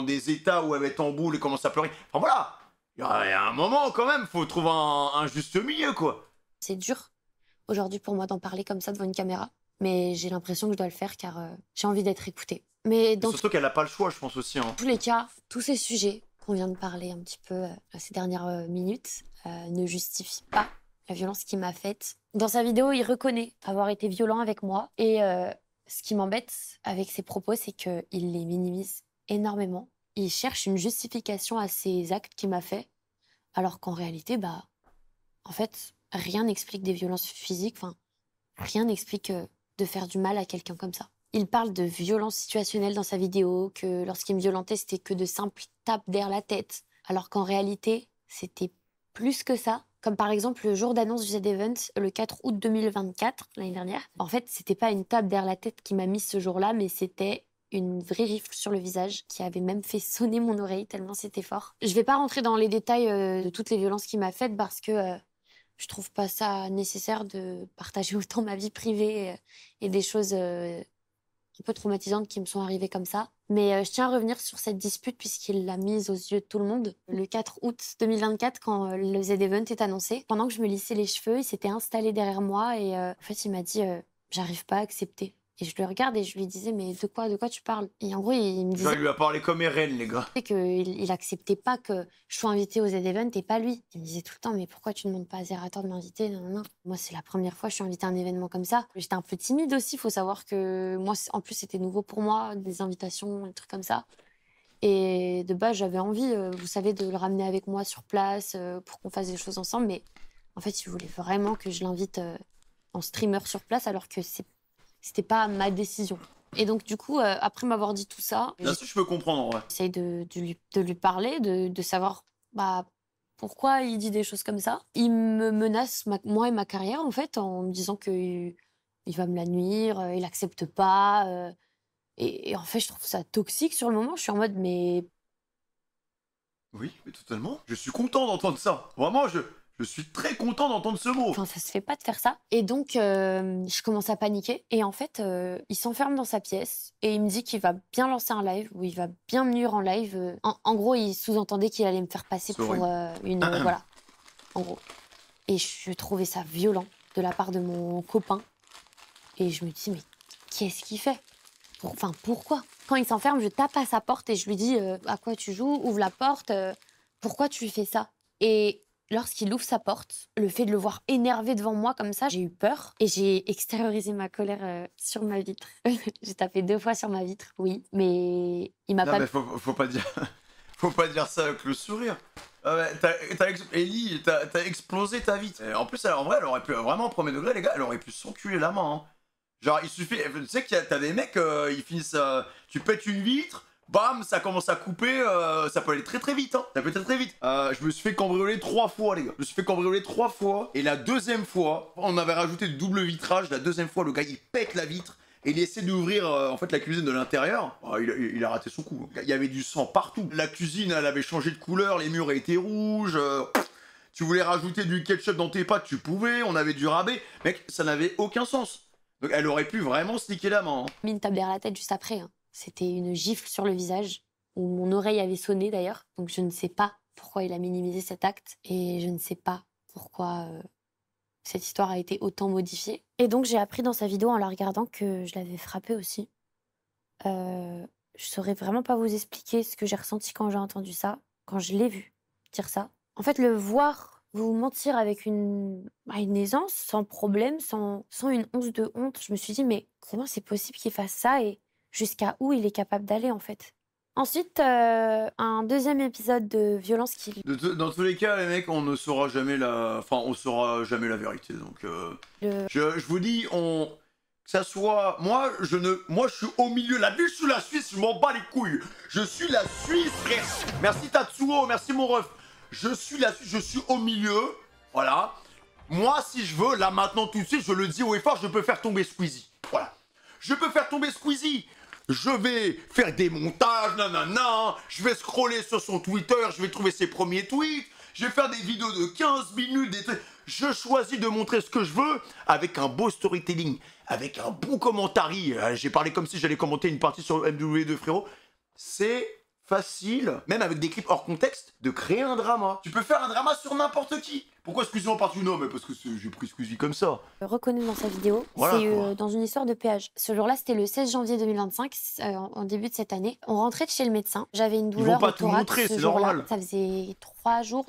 Speaker 1: des états où elle va être en boule et commencer à pleurer. Enfin voilà, il y a un moment quand même, faut trouver un juste milieu, quoi.
Speaker 2: C'est dur aujourd'hui pour moi d'en parler comme ça devant une caméra, mais j'ai l'impression que je dois le faire car j'ai envie d'être écoutée. Mais dans
Speaker 1: surtout qu'elle a pas le choix, je pense aussi. Hein.
Speaker 2: tous les cas, tous ces sujets qu'on vient de parler un petit peu ces dernières minutes ne justifient pas la violence qu'il m'a faite. Dans sa vidéo, il reconnaît avoir été violent avec moi. Et ce qui m'embête avec ses propos, c'est qu'il les minimise énormément. Il cherche une justification à ces actes qu'il m'a fait, alors qu'en réalité, en fait, rien n'explique des violences physiques. Enfin, rien n'explique de faire du mal à quelqu'un comme ça. Il parle de violence situationnelle dans sa vidéo, que lorsqu'il me violentait, c'était que de simples tapes derrière la tête, alors qu'en réalité, c'était plus que ça. Comme par exemple le jour d'annonce du Z-Event, le 4 août 2024, l'année dernière. En fait, c'était pas une tape derrière la tête qui m'a mise ce jour-là, mais c'était une vraie rifle sur le visage qui avait même fait sonner mon oreille tellement c'était fort. Je vais pas rentrer dans les détails de toutes les violences qu'il m'a faites parce que je trouve pas ça nécessaire de partager autant ma vie privée et des choses un peu traumatisantes qui me sont arrivées comme ça. Mais je tiens à revenir sur cette dispute puisqu'il l'a mise aux yeux de tout le monde. Le 4 août 2024, quand le Z-Event est annoncé, pendant que je me lissais les cheveux, il s'était installé derrière moi et en fait, il m'a dit j'arrive pas à accepter. Et je le regarde et je lui disais mais de quoi tu parles? Et en gros, il me disait
Speaker 1: Il lui a parlé comme Eren, les gars.
Speaker 2: qu'il acceptait pas que je sois invitée au Z-Event et pas lui. Il me disait tout le temps mais pourquoi tu ne demandes pas à Zerator de m'inviter? Non. Moi, c'est la première fois que je suis invitée à un événement comme ça. J'étais un peu timide aussi, faut savoir que moi, en plus, c'était nouveau pour moi, des invitations, des trucs comme ça. Et de base, j'avais envie, vous savez, de le ramener avec moi sur place pour qu'on fasse des choses ensemble. Mais en fait, il voulait vraiment que je l'invite en streamer sur place alors que c'était pas ma décision. Et donc, du coup, après m'avoir dit tout ça,
Speaker 1: Là-dessus, je peux comprendre, en vrai.
Speaker 2: j'essaye de lui parler, de savoir pourquoi il dit des choses comme ça. Il me menace, moi et ma carrière, en fait, en me disant qu'il va me la nuire, il accepte pas. Et en fait, je trouve ça toxique sur le moment. Je suis en mode, mais
Speaker 1: Oui, mais totalement. Je suis content d'entendre ça. Vraiment, je suis très content d'entendre ce mot.
Speaker 2: enfin, ça se fait pas de faire ça. Et donc, je commence à paniquer. Et en fait, il s'enferme dans sa pièce et il me dit qu'il va bien lancer un live, ou il va bien me nuire en live. En gros, il sous-entendait qu'il allait me faire passer
Speaker 1: C'est
Speaker 2: pour une... voilà, en gros. Et je trouvais ça violent de la part de mon copain. Et je me dis, mais qu'est-ce qu'il fait? Enfin, pourquoi? Quand il s'enferme, je tape à sa porte et je lui dis, à quoi tu joues? Ouvre la porte. Pourquoi tu fais ça? Et lorsqu'il ouvre sa porte, le fait de le voir énervé devant moi comme ça, j'ai eu peur et j'ai extériorisé ma colère sur ma vitre. J'ai tapé 2 fois sur ma vitre, oui, mais il m'a
Speaker 1: Non,
Speaker 2: pas...
Speaker 1: mais faut pas dire... faut pas dire ça avec le sourire. Ellie, t'as explosé ta vitre. Et en plus, en vrai, elle aurait pu, vraiment, au premier degré, les gars, elle aurait pu s'enculer la main. Hein. Genre, il suffit... Tu sais que t'as des mecs, ils finissent... tu pètes une vitre... Bam, ça commence à couper, ça peut aller très très vite, hein. Ça peut être très très vite. Je me suis fait cambrioler 3 fois, les gars. Je me suis fait cambrioler 3 fois. Et la deuxième fois, on avait rajouté du double vitrage. La deuxième fois, le gars, il pète la vitre. Et il essaie d'ouvrir, en fait, la cuisine de l'intérieur. Oh, il a raté son coup. Il y avait du sang partout. La cuisine, elle avait changé de couleur. Les murs étaient rouges. Tu voulais rajouter du ketchup dans tes pâtes, tu pouvais. On avait du rabais. Mec, ça n'avait aucun sens. Donc, elle aurait pu vraiment se niquer la main, hein.
Speaker 2: mis une tape derrière la tête juste après, hein. C'était une gifle sur le visage, où mon oreille avait sonné d'ailleurs. Donc je ne sais pas pourquoi il a minimisé cet acte et je ne sais pas pourquoi cette histoire a été autant modifiée. Et donc j'ai appris dans sa vidéo en la regardant que je l'avais frappé aussi. Je saurais vraiment pas vous expliquer ce que j'ai ressenti quand j'ai entendu ça, quand je l'ai vu dire ça. En fait, le voir vous mentir avec une aisance, sans problème, sans une once de honte, je me suis dit, mais comment c'est possible qu'il fasse ça et jusqu'à où il est capable d'aller, en fait. Ensuite, un deuxième épisode de violence qui...
Speaker 1: Dans tous les cas, les mecs, on ne saura jamais on saura jamais la vérité. Donc, je vous dis, que ça soit... Moi, je suis au milieu. La vie, je suis la Suisse, je m'en bats les couilles. Je suis la Suisse, frère. Merci Tatsuo, merci mon ref. Je suis la Suisse, je suis au milieu. Voilà. Moi, si je veux, là, maintenant, tout de suite, je le dis haut et fort, je peux faire tomber Squeezie. Voilà. Je peux faire tomber Squeezie. Je vais faire des montages, nanana. Je vais scroller sur son Twitter, je vais trouver ses premiers tweets. Je vais faire des vidéos de 15 minutes, des trucs. Je choisis de montrer ce que je veux avec un beau storytelling, avec un bon commentary. J'ai parlé comme si j'allais commenter une partie sur MW2, frérot. C'est facile, même avec des clips hors contexte, de créer un drama. Tu peux faire un drama sur n'importe qui. Pourquoi Squeezie en partie? Non, mais parce que j'ai pris Squeezie comme ça.
Speaker 2: Reconnu dans sa vidéo,
Speaker 1: voilà,
Speaker 2: c'est dans une histoire de péage. Ce jour-là, c'était le 16 janvier 2025, en début de cette année. On rentrait de chez le médecin. J'avais une douleur au thorax ce jour-là. Ça faisait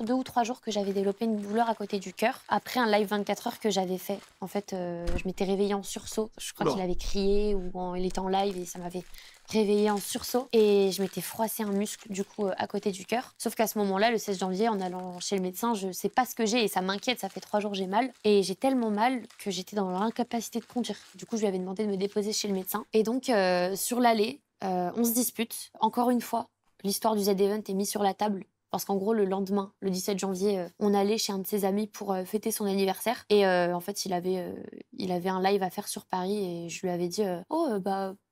Speaker 2: 2 ou 3 jours que j'avais développé une douleur à côté du cœur. Après un live 24 heures que j'avais fait. En fait, je m'étais réveillée en sursaut. Je crois qu'il avait crié ou il était en live et ça m'avait réveillée en sursaut. Et je m'étais froissé un muscle, du coup, à côté du cœur. Sauf qu'à ce moment-là, le 16 janvier, en allant chez le médecin, je sais pas ce que j'ai et ça m'inquiète. Ça fait 3 jours que j'ai mal. Et j'ai tellement mal que j'étais dans l'incapacité de conduire. Du coup, je lui avais demandé de me déposer chez le médecin. Et donc, sur l'allée, on se dispute. Encore une fois, l'histoire du Z-Event est mise sur la table. Parce qu'en gros, le lendemain, le 17 janvier, on allait chez un de ses amis pour fêter son anniversaire. Et en fait, il avait un live à faire sur Paris. Et je lui avais dit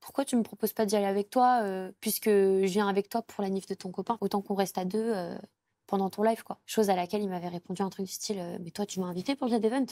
Speaker 2: pourquoi tu me proposes pas d'y aller avec toi puisque je viens avec toi pour la nif de ton copain. Autant qu'on reste à deux pendant ton live, quoi. Chose à laquelle il m'avait répondu un truc du style mais toi, tu m'as invité pour le Z-Event?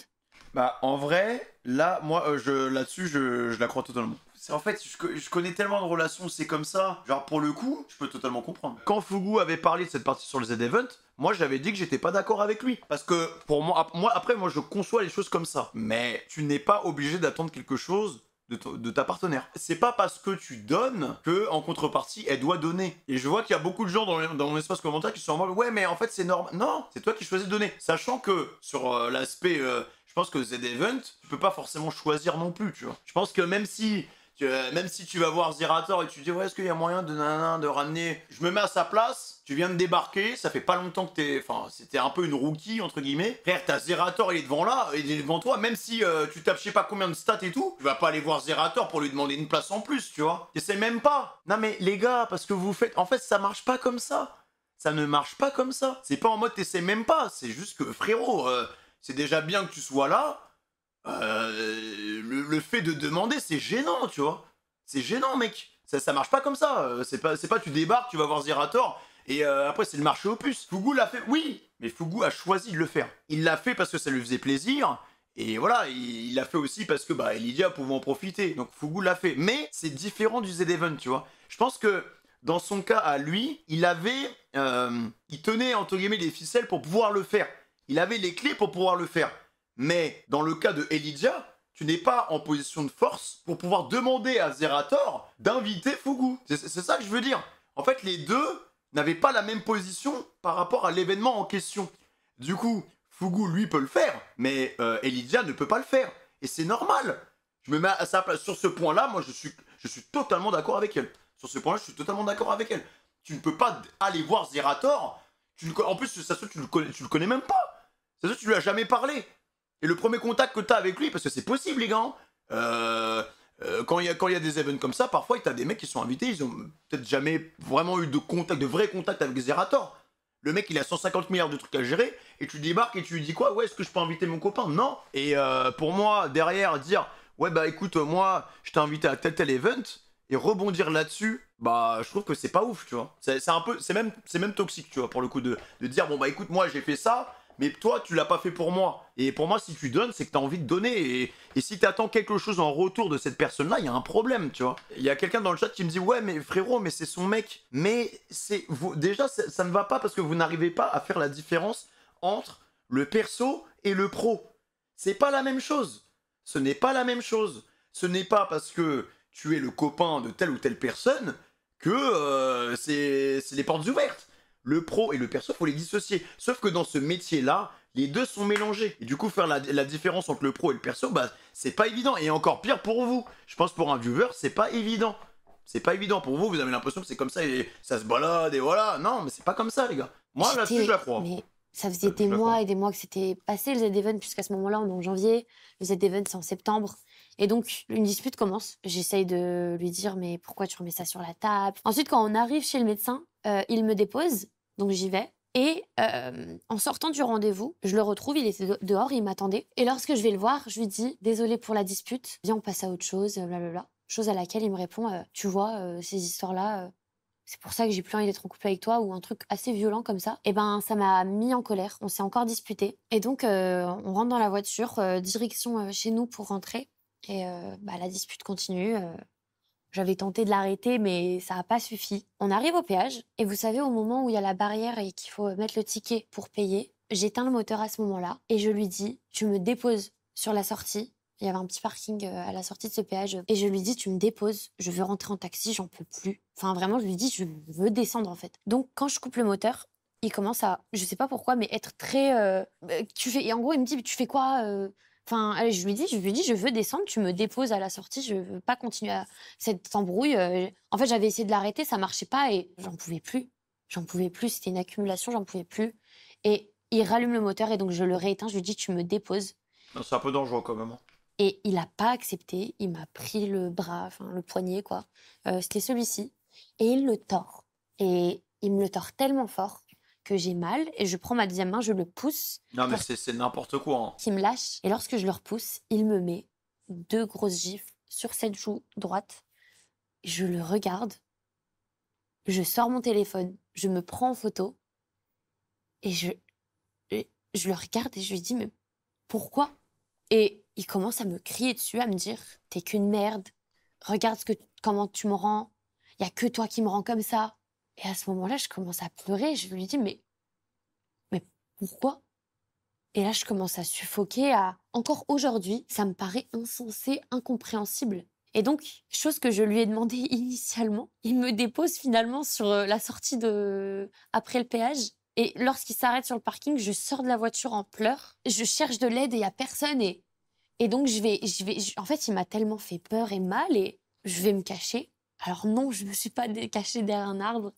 Speaker 1: Bah, en vrai, là, moi, là-dessus, je la crois totalement. En fait, je connais tellement de relations, c'est comme ça. Genre, pour le coup, je peux totalement comprendre. Quand Fugu avait parlé de cette partie sur le Z-Event, moi, j'avais dit que j'étais pas d'accord avec lui. Parce que, pour moi, après, je conçois les choses comme ça. Mais tu n'es pas obligé d'attendre quelque chose de ta partenaire. C'est pas parce que tu donnes que, en contrepartie, elle doit donner. Et je vois qu'il y a beaucoup de gens dans mon espace commentaire qui sont en mode « Ouais, mais en fait, c'est normal. » Non, c'est toi qui choisis de donner. Sachant que, sur l'aspect... je pense que Z-Event, tu peux pas forcément choisir non plus, tu vois. Je pense que même si tu vas voir Zerator et tu te dis ouais, est-ce qu'il y a moyen de ramener... Je me mets à sa place, tu viens de débarquer, ça fait pas longtemps que c'était un peu une rookie, entre guillemets. Frère, t'as Zerator, il est devant toi, même si tu tapes je sais pas combien de stats et tout, tu vas pas aller voir Zerator pour lui demander une place en plus, tu vois. T'essaies même pas. Non mais les gars, parce que vous faites... En fait, ça marche pas comme ça. Ça ne marche pas comme ça. C'est pas en mode t'essaies même pas, c'est juste que frérot... c'est déjà bien que tu sois là. Le fait de demander, c'est gênant, tu vois. C'est gênant, mec. Ça marche pas comme ça. C'est pas tu débarques, tu vas voir Zerator, et après c'est le marché aux puces. Fugu l'a fait, oui, mais Fugu a choisi de le faire. Il l'a fait parce que ça lui faisait plaisir, et voilà, il l'a fait aussi parce que Elydia pouvait en profiter. Donc Fugu l'a fait. Mais c'est différent du Z-Event, tu vois. Je pense que dans son cas à lui, il tenait entre guillemets les ficelles pour pouvoir le faire. Il avait les clés pour pouvoir le faire. Mais dans le cas de Elydia, tu n'es pas en position de force pour pouvoir demander à Zerator d'inviter Fugu. C'est ça que je veux dire. En fait, les deux n'avaient pas la même position par rapport à l'événement en question. Du coup, Fugu, lui, peut le faire, mais Elydia ne peut pas le faire. Et c'est normal. Je me mets à sa place. Sur ce point-là, moi, je suis totalement d'accord avec elle. Sur ce point-là, je suis totalement d'accord avec elle. Tu ne peux pas aller voir Zerator. En plus, ça se trouve, tu le connais même pas. Ça se trouve, tu lui as jamais parlé. Et le premier contact que tu as avec lui, parce que c'est possible, les gars, quand il y a des events comme ça, parfois, tu as des mecs qui sont invités, ils ont peut-être jamais vraiment eu de vrai contact avec Zerator. Le mec, il a 150 milliards de trucs à gérer, et tu débarques et tu lui dis quoi? Ouais, est-ce que je peux inviter mon copain? Non. Et pour moi, derrière, dire, ouais, bah écoute, moi, je t'ai invité à tel event, et rebondir là-dessus, bah je trouve que c'est pas ouf, tu vois. C'est même toxique, tu vois, pour le coup de dire, bon bah écoute, moi j'ai fait ça, mais toi, tu l'as pas fait pour moi. Et pour moi, si tu donnes, c'est que tu as envie de donner. Et si tu attends quelque chose en retour de cette personne-là, il y a un problème, tu vois. Il y a quelqu'un dans le chat qui me dit « Ouais, mais frérot, mais c'est son mec. » Mais déjà, ça ne va pas parce que vous n'arrivez pas à faire la différence entre le perso et le pro. C'est pas la même chose. Ce n'est pas la même chose. Ce n'est pas parce que tu es le copain de telle ou telle personne que c'est les portes ouvertes. Le pro et le perso, faut les dissocier. Sauf que dans ce métier-là, les deux sont mélangés. Et du coup, faire la différence entre le pro et le perso, bah, c'est pas évident. Et encore pire pour vous. Je pense pour un viewer, c'est pas évident. C'est pas évident pour vous, vous avez l'impression que c'est comme ça et ça se balade et voilà. Non, mais c'est pas comme ça, les gars. Moi, là-dessus, je la crois.
Speaker 2: Mais ça faisait des mois et des mois que c'était passé le Z-Event, puisqu'à ce moment-là, on est en janvier. Le Z-Event, c'est en septembre. Et donc, une dispute commence. J'essaye de lui dire, mais pourquoi tu remets ça sur la table? Ensuite, quand on arrive chez le médecin, il me dépose, donc j'y vais. Et en sortant du rendez-vous, je le retrouve, il était dehors, il m'attendait. Et lorsque je vais le voir, je lui dis, désolé pour la dispute, viens, on passe à autre chose, blablabla. Chose à laquelle il me répond, tu vois, ces histoires-là, c'est pour ça que j'ai plus envie d'être en couple avec toi, ou un truc assez violent comme ça. Et ben, ça m'a mis en colère, on s'est encore disputé. Et donc, on rentre dans la voiture, direction chez nous pour rentrer. Et la dispute continue. J'avais tenté de l'arrêter, mais ça n'a pas suffi. On arrive au péage, et vous savez, au moment où il y a la barrière et qu'il faut mettre le ticket pour payer, j'éteins le moteur à ce moment-là, et je lui dis, tu me déposes sur la sortie. Il y avait un petit parking à la sortie de ce péage. Et je lui dis, tu me déposes, je veux rentrer en taxi, j'en peux plus. Enfin, vraiment, je lui dis, je veux descendre, en fait. Donc, quand je coupe le moteur, il commence à, je sais pas pourquoi, mais être très... Et en gros, il me dit, tu fais quoi Enfin, allez, je lui dis, je veux descendre, tu me déposes à la sortie, je veux pas continuer cette embrouille. En fait, j'avais essayé de l'arrêter, ça marchait pas et j'en pouvais plus. J'en pouvais plus, c'était une accumulation, j'en pouvais plus. Et il rallume le moteur et donc je le rééteins, je lui dis, tu me déposes.
Speaker 1: Non, c'est un peu dangereux quand même.
Speaker 2: Et il a pas accepté, il m'a pris le bras, enfin le poignet, quoi. C'était celui-ci. Et il le tord. Et il me le tord tellement fort que j'ai mal et je prends ma deuxième main, je le pousse.
Speaker 1: Non, mais c'est n'importe quoi. Hein.
Speaker 2: Qui me lâche. Et lorsque je le repousse, il me met 2 grosses gifles sur cette joue droite. Je le regarde. Je sors mon téléphone. Je me prends en photo. Et je le regarde et je lui dis, mais pourquoi? Et il commence à me crier dessus, à me dire, t'es qu'une merde. Regarde comment tu me rends. Il y a que toi qui me rends comme ça. Et à ce moment-là, je commence à pleurer. Je lui dis, mais pourquoi? Et là, je commence à suffoquer. Encore aujourd'hui, ça me paraît insensé, incompréhensible. Et donc, chose que je lui ai demandé initialement, il me dépose finalement sur la sortie après le péage. Et lorsqu'il s'arrête sur le parking, je sors de la voiture en pleurs. Je cherche de l'aide et il n'y a personne. Et donc, en fait, il m'a tellement fait peur et mal et je vais me cacher. Alors non, je ne me suis pas cachée derrière un arbre.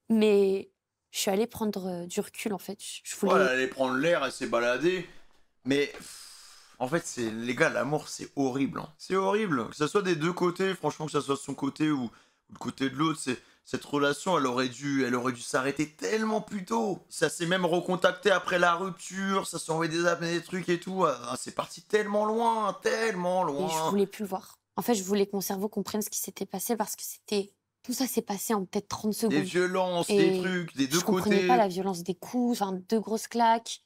Speaker 2: Mais je suis allée prendre du recul, en fait. Je voulais...
Speaker 1: Ouais, elle allait prendre l'air, elle s'est baladée. Mais en fait, les gars, l'amour, c'est horrible. Hein. C'est horrible. Que ça soit des deux côtés, franchement, que ça soit de son côté ou le côté de l'autre, cette relation, elle aurait dû s'arrêter tellement plus tôt. Ça s'est même recontacté après la rupture, ça s'est envoyé des appels, des trucs et tout. Ah, c'est parti tellement loin, tellement loin.
Speaker 2: Et je voulais plus le voir. En fait, je voulais que mon cerveau comprenne ce qui s'était passé parce que tout ça s'est passé en peut-être 30 secondes.
Speaker 1: Des violences, des trucs, des deux côtés.
Speaker 2: Je comprenais pas la violence des coups, enfin 2 grosses claques.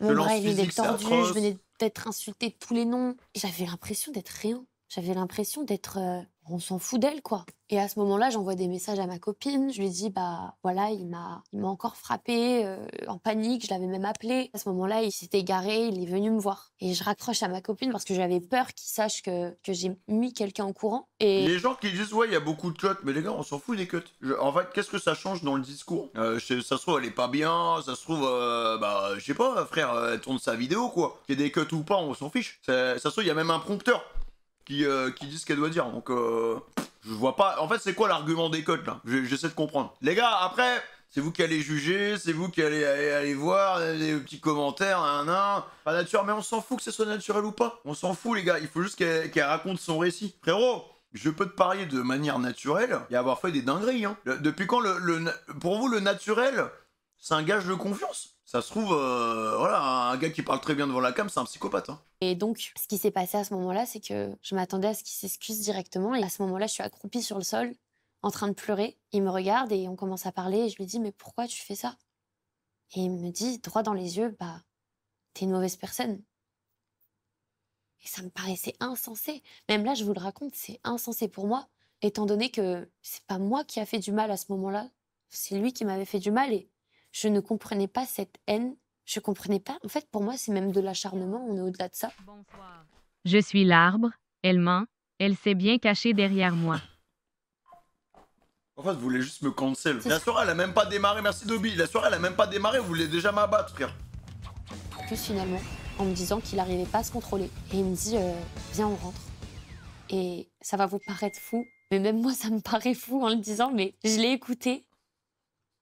Speaker 2: Mon bras, il venait d'être tordu, je venais d'être insultée de tous les noms. J'avais l'impression d'être rien. J'avais l'impression d'être... on s'en fout d'elle, quoi. Et à ce moment-là, j'envoie des messages à ma copine. Je lui dis, bah voilà, il m'a encore frappée, en panique. Je l'avais même appelé. À ce moment-là, il s'était égaré, il est venu me voir. Et je raccroche à ma copine parce que j'avais peur qu'il sache que j'ai mis quelqu'un au courant. Et
Speaker 1: les gens qui disent, ouais, il y a beaucoup de cuts. Mais les gars, on s'en fout des cuts. En fait, qu'est-ce que ça change dans le discours? Ça se trouve, elle est pas bien. Ça se trouve, je sais pas, frère, elle tourne sa vidéo, quoi. Qu'il y ait des cuts ou pas, on s'en fiche. Ça se trouve, il y a même un prompteur qui dit ce qu'elle doit dire. Donc, je vois pas. En fait, c'est quoi l'argument des codes là? J'essaie de comprendre. Les gars, après, c'est vous qui allez juger, c'est vous qui allez voir des petits commentaires, pas naturel, mais on s'en fout que ce soit naturel ou pas. On s'en fout, les gars. Il faut juste qu'elle raconte son récit. Frérot, je peux te parier de manière naturelle et avoir fait des dingueries. Hein. Depuis quand pour vous, le naturel, c'est un gage de confiance? Ça se trouve, voilà, un gars qui parle très bien devant la cam, c'est un psychopathe. Hein.
Speaker 2: Et donc, ce qui s'est passé à ce moment-là, c'est que je m'attendais à ce qu'il s'excuse directement. Et à ce moment-là, je suis accroupie sur le sol, en train de pleurer. Il me regarde et on commence à parler. Et je lui dis, mais pourquoi tu fais ça? Et il me dit, droit dans les yeux, bah, t'es une mauvaise personne. Et ça me paraissait insensé. Même là, je vous le raconte, c'est insensé pour moi, étant donné que c'est pas moi qui a fait du mal à ce moment-là. C'est lui qui m'avait fait du mal et je ne comprenais pas cette haine Je comprenais pas. En fait, pour moi, c'est même de l'acharnement, on est au-delà de ça.
Speaker 5: Bonsoir. Je suis l'arbre, elle ment, elle s'est bien cachée derrière moi.
Speaker 1: En fait, vous voulez juste me cancel.
Speaker 2: C'est
Speaker 1: La
Speaker 2: ça.
Speaker 1: soirée, elle a même pas démarré, merci Dobby. La soirée, elle a même pas démarré, vous voulez déjà m'abattre, frère.
Speaker 2: Plus finalement, en me disant qu'il n'arrivait pas à se contrôler. Et il me dit, viens, on rentre. Et ça va vous paraître fou, mais même moi, ça me paraît fou en le disant, mais je l'ai écouté.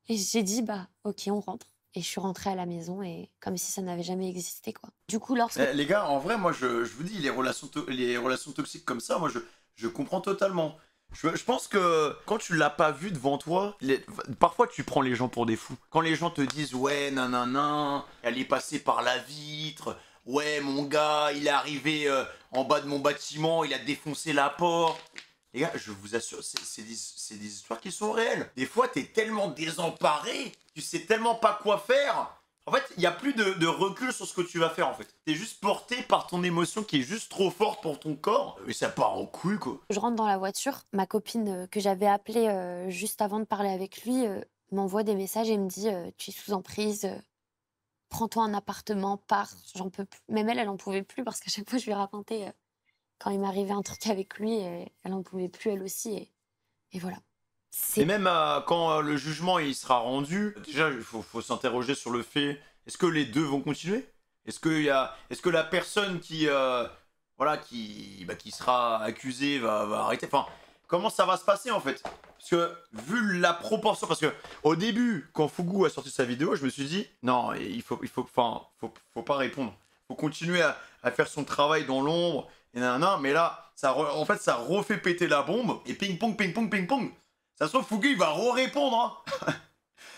Speaker 2: Et j'ai dit, bah, ok, on rentre. Et je suis rentrée à la maison, et comme si ça n'avait jamais existé, quoi. Du coup, lorsque...
Speaker 1: Les gars, en vrai, moi, je vous dis, les relations toxiques comme ça, moi, je comprends totalement. Je pense que quand tu l'as pas vu devant toi, parfois tu prends les gens pour des fous. Quand les gens te disent ouais nanana, elle est passée par la vitre, ouais mon gars, il est arrivé en bas de mon bâtiment, il a défoncé la porte. Les gars, je vous assure, c'est des histoires qui sont réelles. Des fois, t'es tellement désemparé, tu sais tellement pas quoi faire. En fait, il n'y a plus de recul sur ce que tu vas faire, en fait. T'es juste porté par ton émotion qui est juste trop forte pour ton corps. Et ça part en couille, quoi.
Speaker 2: je rentre dans la voiture, ma copine que j'avais appelée juste avant de parler avec lui m'envoie des messages et me dit tu es sous emprise, prends-toi un appartement, pars, j'en peux plus. Même elle en pouvait plus parce qu'à chaque fois je lui racontais quand il m'arrivait un truc avec lui, elle en pouvait plus elle aussi. Et voilà.
Speaker 1: Et même quand le jugement il sera rendu, déjà il faut s'interroger sur le fait, est-ce que les deux vont continuer? Est-ce que la personne qui sera accusée va arrêter? Enfin, comment ça va se passer en fait? Parce que vu la proportion, parce que au début quand Fugu a sorti sa vidéo, je me suis dit non, faut pas répondre, faut continuer à faire son travail dans l'ombre et nanana, mais là ça refait péter la bombe et ping pong ping pong ping pong. Ça se trouve, Fugu, il va re-répondre. Hein.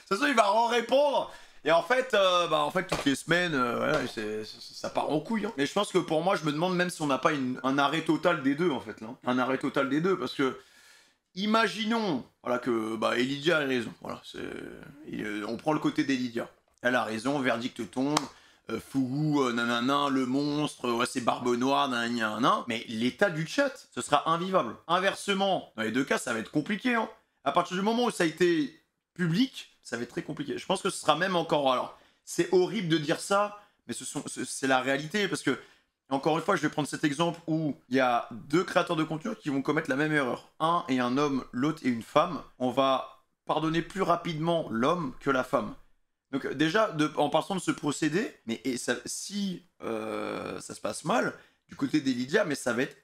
Speaker 1: Ça se trouve, il va re-répondre. Et en fait, toutes les semaines, voilà, ça part en couille. Hein. Mais je pense que pour moi, je me demande même si on n'a pas un arrêt total des deux, en fait. Là. Un arrêt total des deux, parce que... Imaginons voilà, que Elydia a raison. Voilà, on prend le côté d'Elydia. Elle a raison, verdict tombe. Fugu, nanana, le monstre, ouais, c'est Barbe Noire, nanana. Mais l'état du chat, ce sera invivable. Inversement, dans les deux cas, ça va être compliqué. Hein. À partir du moment où ça a été public, ça va être très compliqué. Je pense que ce sera même encore... Alors, c'est horrible de dire ça, mais c'est la réalité, parce que, encore une fois, je vais prendre cet exemple où il y a deux créateurs de contenu qui vont commettre la même erreur. Un est un homme, l'autre est une femme. On va pardonner plus rapidement l'homme que la femme. Donc déjà, en partant de ce procédé, si ça se passe mal, du côté d'Elydia, mais ça va être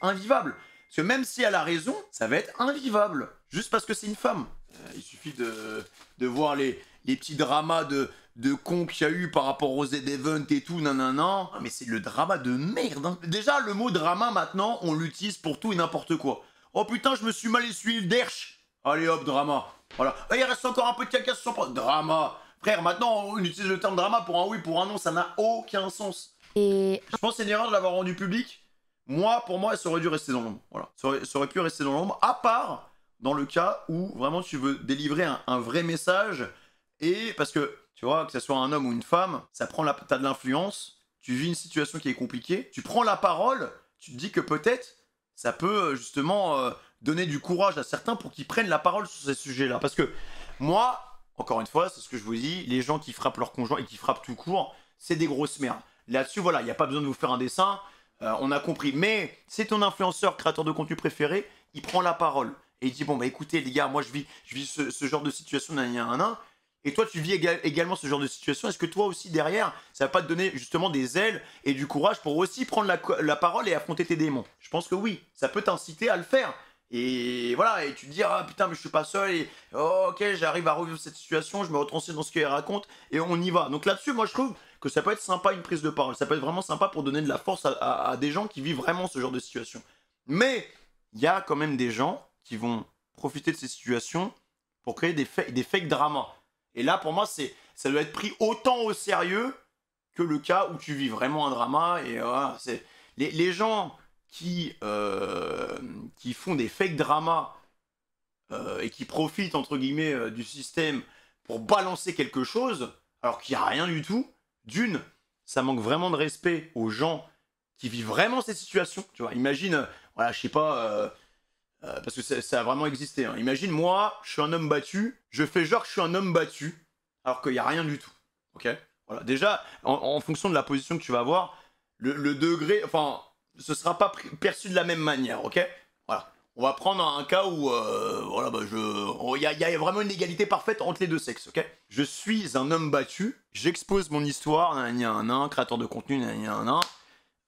Speaker 1: invivable. Parce que même si elle a raison, ça va être invivable. Juste parce que c'est une femme. Il suffit de voir les petits dramas de cons qu'il y a eu par rapport aux Z-Event et tout, nanana. Mais c'est le drama de merde. Hein. Déjà, le mot drama, maintenant, on l'utilise pour tout et n'importe quoi. Oh putain, je me suis mal essuyé le derche. Allez hop, drama. Voilà. Il reste encore un peu de caca sur son pote. Drama. Frère, maintenant, on utilise le terme drama pour un oui, pour un non. Ça n'a aucun sens.
Speaker 2: Et
Speaker 1: Je pense que c'est une erreur de l'avoir rendu public. Pour moi, ça aurait dû rester dans l'ombre. Voilà. Ça aurait pu rester dans l'ombre, à part dans le cas où vraiment tu veux délivrer un vrai message. Et parce que, tu vois, que ce soit un homme ou une femme, t'as de l'influence, tu vis une situation qui est compliquée, tu prends la parole, tu te dis que peut-être ça peut justement donner du courage à certains pour qu'ils prennent la parole sur ces sujets-là. Parce que moi, encore une fois, c'est ce que je vous dis, les gens qui frappent leur conjoint et qui frappent tout court, c'est des grosses merdes. Là-dessus, voilà, il n'y a pas besoin de vous faire un dessin, on a compris. Mais c'est ton influenceur, créateur de contenu préféré, il prend la parole. Et il dit, bon, bah écoutez, les gars, moi je vis ce genre de situation, et toi, tu vis également ce genre de situation. Est-ce que toi aussi, derrière, ça va pas te donner justement des ailes et du courage pour aussi prendre la parole et affronter tes démons? Je pense que oui, ça peut t'inciter à le faire. Et voilà, et tu te dis, ah putain, mais je suis pas seul, et oh, ok, j'arrive à revivre cette situation, je me retranscris dans ce qu'elle raconte, et on y va. Donc là-dessus, moi je trouve que ça peut être sympa une prise de parole. Ça peut être vraiment sympa pour donner de la force à des gens qui vivent vraiment ce genre de situation. Mais il y a quand même des gens qui vont profiter de ces situations pour créer des fake dramas. Et là, pour moi, ça doit être pris autant au sérieux que le cas où tu vis vraiment un drama. Et voilà, les gens qui font des fake dramas et qui profitent, entre guillemets, du système pour balancer quelque chose, alors qu'il n'y a rien du tout, d'une, ça manque vraiment de respect aux gens qui vivent vraiment ces situations. Tu vois, imagine, voilà, je sais pas... parce que ça a vraiment existé. Hein. Imagine, moi, je suis un homme battu, je fais genre que je suis un homme battu, alors qu'il n'y a rien du tout. ok? Voilà. Déjà, en fonction de la position que tu vas avoir, le degré, enfin, ce sera pas perçu de la même manière, ok? Voilà. On va prendre un cas où, voilà, bah, y a vraiment une égalité parfaite entre les deux sexes, ok? Je suis un homme battu, j'expose mon histoire, un créateur de contenu,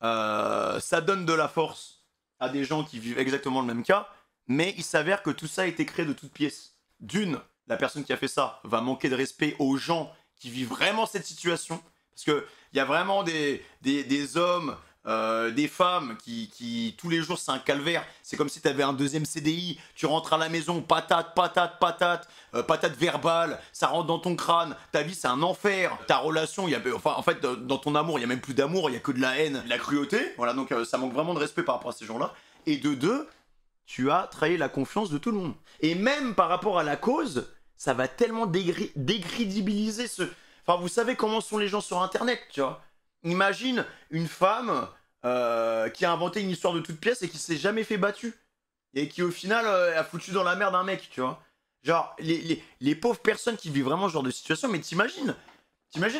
Speaker 1: ça donne de la force à des gens qui vivent exactement le même cas, mais il s'avère que tout ça a été créé de toutes pièces. D'une, la personne qui a fait ça va manquer de respect aux gens qui vivent vraiment cette situation, parce que il y a vraiment des hommes, des femmes qui tous les jours c'est un calvaire. C'est comme si tu avais un deuxième CDI, tu rentres à la maison, patate, patate verbale, ça rentre dans ton crâne, ta vie c'est un enfer, ta relation, en fait dans ton amour il y a même plus d'amour, il y a que de la haine, de la cruauté, voilà, donc ça manque vraiment de respect par rapport à ces gens-là. Et de deux, tu as trahi la confiance de tout le monde. Et même par rapport à la cause, ça va tellement décrédibiliser ce... Enfin, vous savez comment sont les gens sur Internet, tu vois. Imagine une femme qui a inventé une histoire de toute pièce et qui s'est jamais fait battu. Et qui, au final, a foutu dans la merde un mec, tu vois. Genre, les pauvres personnes qui vivent vraiment ce genre de situation, mais t'imagines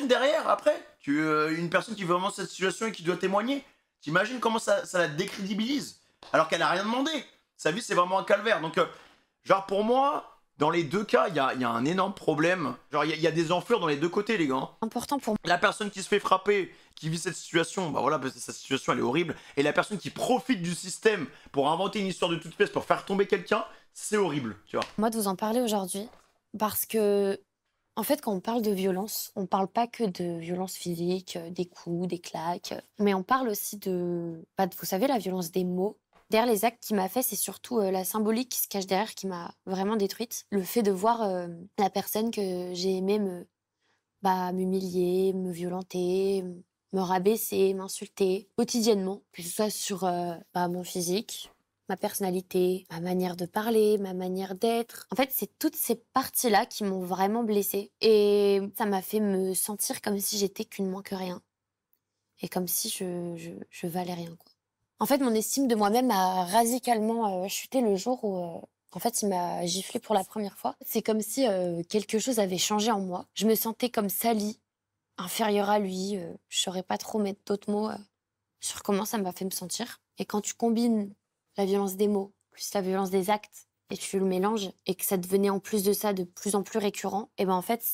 Speaker 1: derrière, après, une personne qui vit vraiment cette situation et qui doit témoigner. T'imagines comment ça la décrédibilise. Alors qu'elle a rien demandé. Sa vie, c'est vraiment un calvaire. Donc, genre, pour moi... Dans les deux cas, il y a un énorme problème. Genre, il y a des enflures dans les deux côtés, les gars.
Speaker 2: Important pour moi.
Speaker 1: La personne qui se fait frapper, qui vit cette situation, bah voilà, parce que sa situation, elle est horrible. Et la personne qui profite du système pour inventer une histoire de toute pièce, pour faire tomber quelqu'un, c'est horrible, tu vois.
Speaker 2: Moi, de vous en parler aujourd'hui, parce que, en fait, quand on parle de violence, on parle pas que de violence physique, des coups, des claques, mais on parle aussi vous savez, la violence des mots. Derrière les actes qu'il m'a fait, c'est surtout la symbolique qui se cache derrière qui m'a vraiment détruite. Le fait de voir la personne que j'ai aimée m'humilier, me violenter, me rabaisser, m'insulter quotidiennement, que ce soit sur mon physique, ma personnalité, ma manière de parler, ma manière d'être. En fait, c'est toutes ces parties-là qui m'ont vraiment blessée. Et ça m'a fait me sentir comme si j'étais qu'une moins que rien. Et comme si je valais rien, quoi. En fait, mon estime de moi-même a radicalement chuté le jour où, en fait, il m'a giflé pour la première fois. C'est comme si quelque chose avait changé en moi. Je me sentais comme salie, inférieure à lui. Je saurais pas trop mettre d'autres mots sur comment ça m'a fait me sentir. Et quand tu combines la violence des mots plus la violence des actes et tu le mélanges et que ça devenait en plus de ça de plus en plus récurrent, et ben en fait,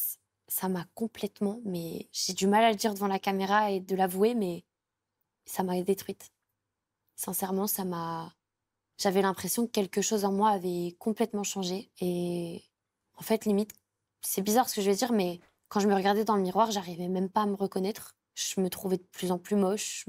Speaker 2: ça m'a complètement... Mais j'ai du mal à le dire devant la caméra et de l'avouer, mais ça m'a détruite. Sincèrement, j'avais l'impression que quelque chose en moi avait complètement changé. Et en fait, limite, c'est bizarre ce que je vais dire, mais quand je me regardais dans le miroir, j'arrivais même pas à me reconnaître. Je me trouvais de plus en plus moche.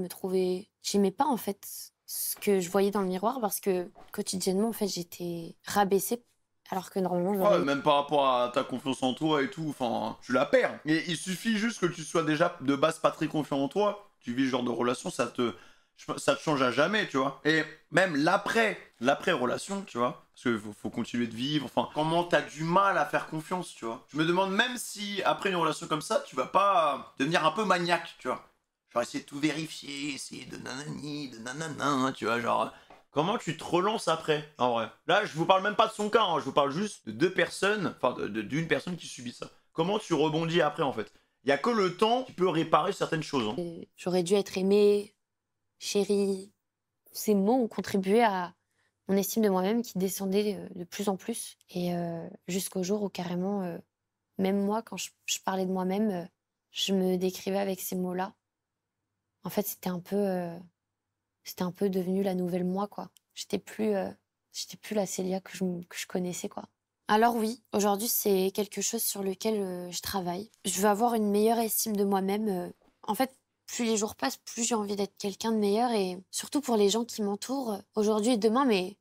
Speaker 2: J'aimais pas, en fait, ce que je voyais dans le miroir parce que quotidiennement, en fait, j'étais rabaissée alors que normalement,
Speaker 1: Ouais, même par rapport à ta confiance en toi et tout, enfin, tu la perds. Et il suffit juste que tu sois déjà de base pas très confiant en toi. Tu vis ce genre de relation, ça te change à jamais, tu vois. Et même l'après-relation, tu vois. Parce qu'il faut continuer de vivre. Enfin, comment t'as du mal à faire confiance, tu vois. Je me demande même si, après une relation comme ça, tu vas pas devenir un peu maniaque, tu vois. Genre essayer de tout vérifier, essayer de nanani, de nanana, tu vois, genre... Comment tu te relances après, en vrai? Là, je vous parle même pas de son cas, hein, je vous parle juste de deux personnes, enfin d'une personne qui subit ça. Comment tu rebondis après, en fait? Il y a que le temps qui peut réparer certaines choses. Hein.
Speaker 2: J'aurais dû être aimée, chérie. Ces mots ont contribué à mon estime de moi-même qui descendait de plus en plus. Et jusqu'au jour où carrément, même moi, quand je parlais de moi-même, je me décrivais avec ces mots-là. En fait, c'était un peu devenu la nouvelle moi, quoi. J'étais plus la Célia que je connaissais, quoi. Alors oui, aujourd'hui, c'est quelque chose sur lequel je travaille. Je veux avoir une meilleure estime de moi-même. En fait, plus les jours passent, plus j'ai envie d'être quelqu'un de meilleur et surtout pour les gens qui m'entourent aujourd'hui et demain, mais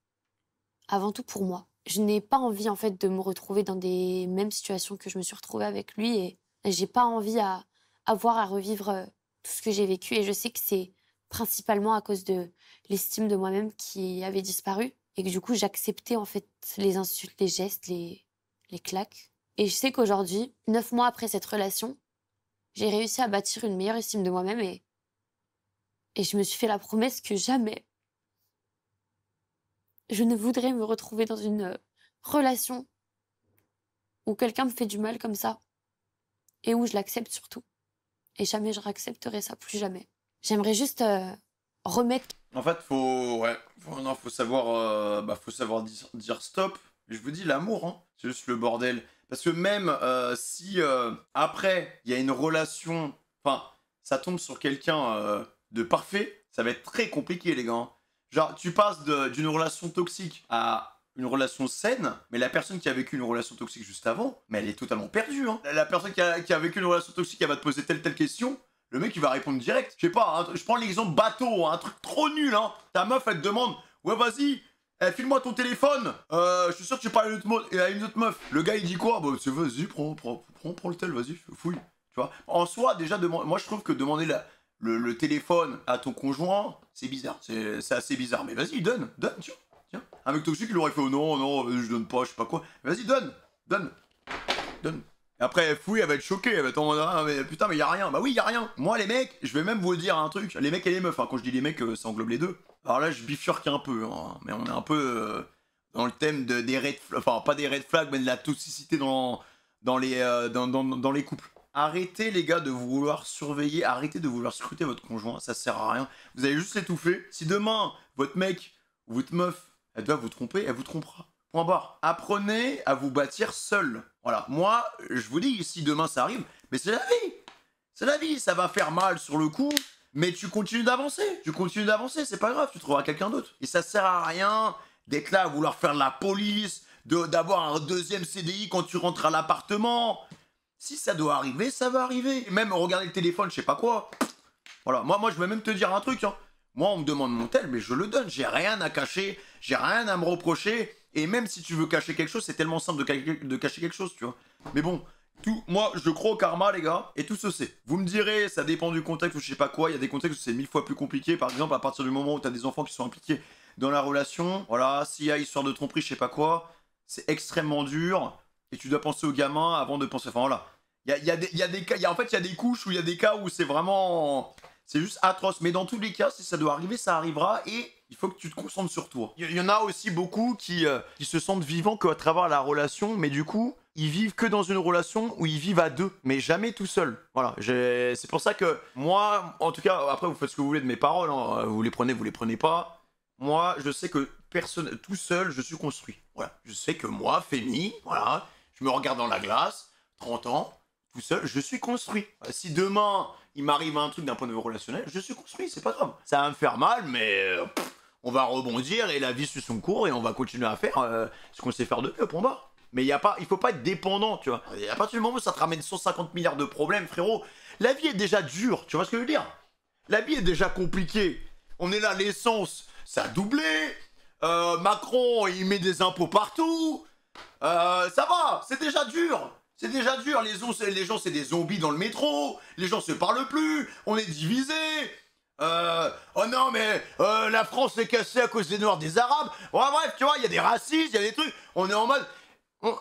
Speaker 2: avant tout pour moi. Je n'ai pas envie, en fait, de me retrouver dans des mêmes situations que je me suis retrouvée avec lui et j'ai pas envie à avoir à revivre tout ce que j'ai vécu et je sais que c'est principalement à cause de l'estime de moi-même qui avait disparu et que du coup j'acceptais en fait les insultes, les gestes, les claques. Et je sais qu'aujourd'hui, 9 mois après cette relation, j'ai réussi à bâtir une meilleure estime de moi-même et je me suis fait la promesse que jamais je ne voudrais me retrouver dans une relation où quelqu'un me fait du mal comme ça et où je l'accepte surtout. et jamais je réaccepterai ça, plus jamais. J'aimerais juste remettre...
Speaker 1: En fait, faut savoir dire stop. Je vous dis, l'amour, hein, c'est juste le bordel. Parce que même si après, il y a une relation, enfin, ça tombe sur quelqu'un de parfait, ça va être très compliqué, les gars. Hein. Genre, tu passes d'une relation toxique à une relation saine, mais la personne qui a vécu une relation toxique juste avant, mais elle est totalement perdue. Hein. La personne qui a vécu une relation toxique, elle va te poser telle question, le mec il va répondre direct. Je sais pas, hein, je prends l'exemple bateau, hein, un truc trop nul. Hein. Ta meuf elle te demande, ouais vas-y, file-moi ton téléphone, je suis sûr que tu parles à une autre meuf. Le gars il dit quoi? Bah vas-y, prends le tel, vas-y, fouille. Tu vois. En soi, déjà, moi je trouve que demander le téléphone à ton conjoint, c'est bizarre. C'est assez bizarre. Mais vas-y, donne, tiens. Un mec toxique, il aurait fait, oh non, je donne pas, je sais pas quoi. Vas-y, donne. Et après, elle fouille, elle va être choquée, elle va être en mode, ah, mais putain, mais y a rien. Bah oui, y a rien. Moi, les mecs, je vais même vous dire un truc. Les mecs et les meufs, hein, quand je dis les mecs, ça englobe les deux. Alors là, je bifurque un peu, hein, mais on est un peu dans le thème des red flags, enfin, pas des red flags, mais de la toxicité dans les couples. Arrêtez les gars de vouloir surveiller, arrêtez de vouloir scruter votre conjoint, ça sert à rien. Vous allez juste l'étouffer. Si demain, votre mec ou votre meuf, elle doit vous tromper, elle vous trompera. Point barre. Apprenez à vous bâtir seul. Voilà, moi, je vous dis, si demain ça arrive, mais c'est la vie. C'est la vie, ça va faire mal sur le coup, mais tu continues d'avancer. C'est pas grave, tu trouveras quelqu'un d'autre. Et ça sert à rien d'être là à vouloir faire de la police, d'avoir un deuxième CDI quand tu rentres à l'appartement. Si ça doit arriver, ça va arriver. Et même regarder le téléphone, je sais pas quoi. Voilà, moi je vais même te dire un truc. Hein. Moi, on me demande mon tel, mais je le donne. J'ai rien à cacher, j'ai rien à me reprocher. Et même si tu veux cacher quelque chose, c'est tellement simple de cacher quelque chose, tu vois. Mais bon, moi, je crois au karma, les gars, et tout se sait. Vous me direz, ça dépend du contexte ou je sais pas quoi. Il y a des contextes où c'est 1000 fois plus compliqué. Par exemple, à partir du moment où tu as des enfants qui sont impliqués dans la relation, voilà, s'il y a histoire de tromperie, je sais pas quoi, c'est extrêmement dur. Et tu dois penser au gamin avant de penser. Enfin, voilà. Il y a des cas, en fait, il y a des couches où il y a des cas où c'est vraiment... C'est juste atroce. Mais dans tous les cas, si ça doit arriver, ça arrivera. Et il faut que tu te concentres sur toi. Il y en a aussi beaucoup qui se sentent vivants qu'à travers la relation. Mais du coup, ils vivent que dans une relation où ils vivent à deux. Mais jamais tout seul. Voilà. C'est pour ça que moi, en tout cas, après, vous faites ce que vous voulez de mes paroles. Hein. Vous les prenez pas. Moi, je sais que personne, tout seul, je suis construit. Voilà. Je sais que moi, Fémi, voilà, je me regarde dans la glace, 30 ans, tout seul, je suis construit. Si demain, il m'arrive un truc d'un point de vue relationnel, je suis construit, c'est pas grave. Ça va me faire mal, mais on va rebondir et la vie suit son cours et on va continuer à faire ce qu'on sait faire de mieux, point barre. Mais il faut pas être dépendant, tu vois. À partir du moment où ça te ramène 150 milliards de problèmes, frérot, la vie est déjà dure, tu vois ce que je veux dire? La vie est déjà compliquée. On est là, l'essence, ça a doublé. Macron, il met des impôts partout. Ça va, c'est déjà dur. C'est déjà dur, les gens c'est des zombies dans le métro, les gens se parlent plus, on est divisés. Oh non mais la France est cassée à cause des Noirs, des Arabes. Ouais bref, tu vois, il y a des racistes, il y a des trucs, on est en mode...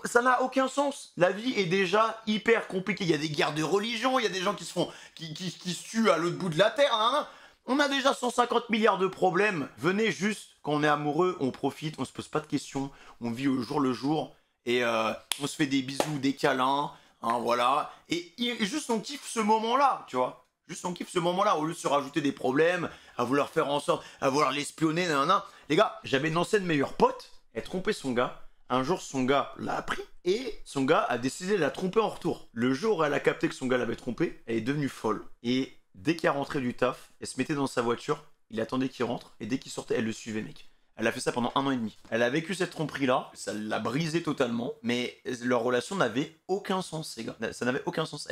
Speaker 1: ça n'a aucun sens. La vie est déjà hyper compliquée, il y a des guerres de religion, il y a des gens qui se tuent à l'autre bout de la terre. Hein. On a déjà 150 milliards de problèmes. Venez juste, quand on est amoureux, on profite, on se pose pas de questions, on vit au jour le jour. Et on se fait des bisous, des câlins, hein, voilà. Et juste on kiffe ce moment-là, tu vois. Juste on kiffe ce moment-là, au lieu de se rajouter des problèmes, à vouloir faire en sorte, à vouloir l'espionner, nanana. Les gars, j'avais une ancienne meilleure pote, elle trompait son gars. Un jour, son gars l'a appris et son gars a décidé de la tromper en retour. Le jour où elle a capté que son gars l'avait trompée, elle est devenue folle. Et dès qu'elle rentrait du taf, elle se mettait dans sa voiture, il attendait qu'il rentre, et dès qu'il sortait, elle le suivait, mec. Elle a fait ça pendant 1 an et demi. Elle a vécu cette tromperie-là, ça l'a brisé totalement, mais leur relation n'avait aucun sens, les gars. Ça n'avait aucun sens.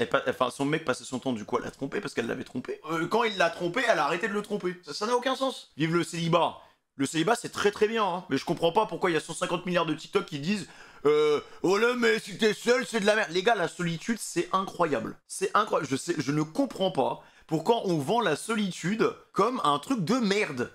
Speaker 1: Son mec passait son temps du coup à la tromper parce qu'elle l'avait trompé. Quand il l'a trompé, elle a arrêté de le tromper. Ça n'a aucun sens. Vive le célibat. Le célibat, c'est très très bien, hein. Mais je comprends pas pourquoi il y a 150 milliards de TikTok qui disent oh là, mais si t'es seul, c'est de la merde. Les gars, la solitude, c'est incroyable. C'est incroyable. Je ne comprends pas pourquoi on vend la solitude comme un truc de merde.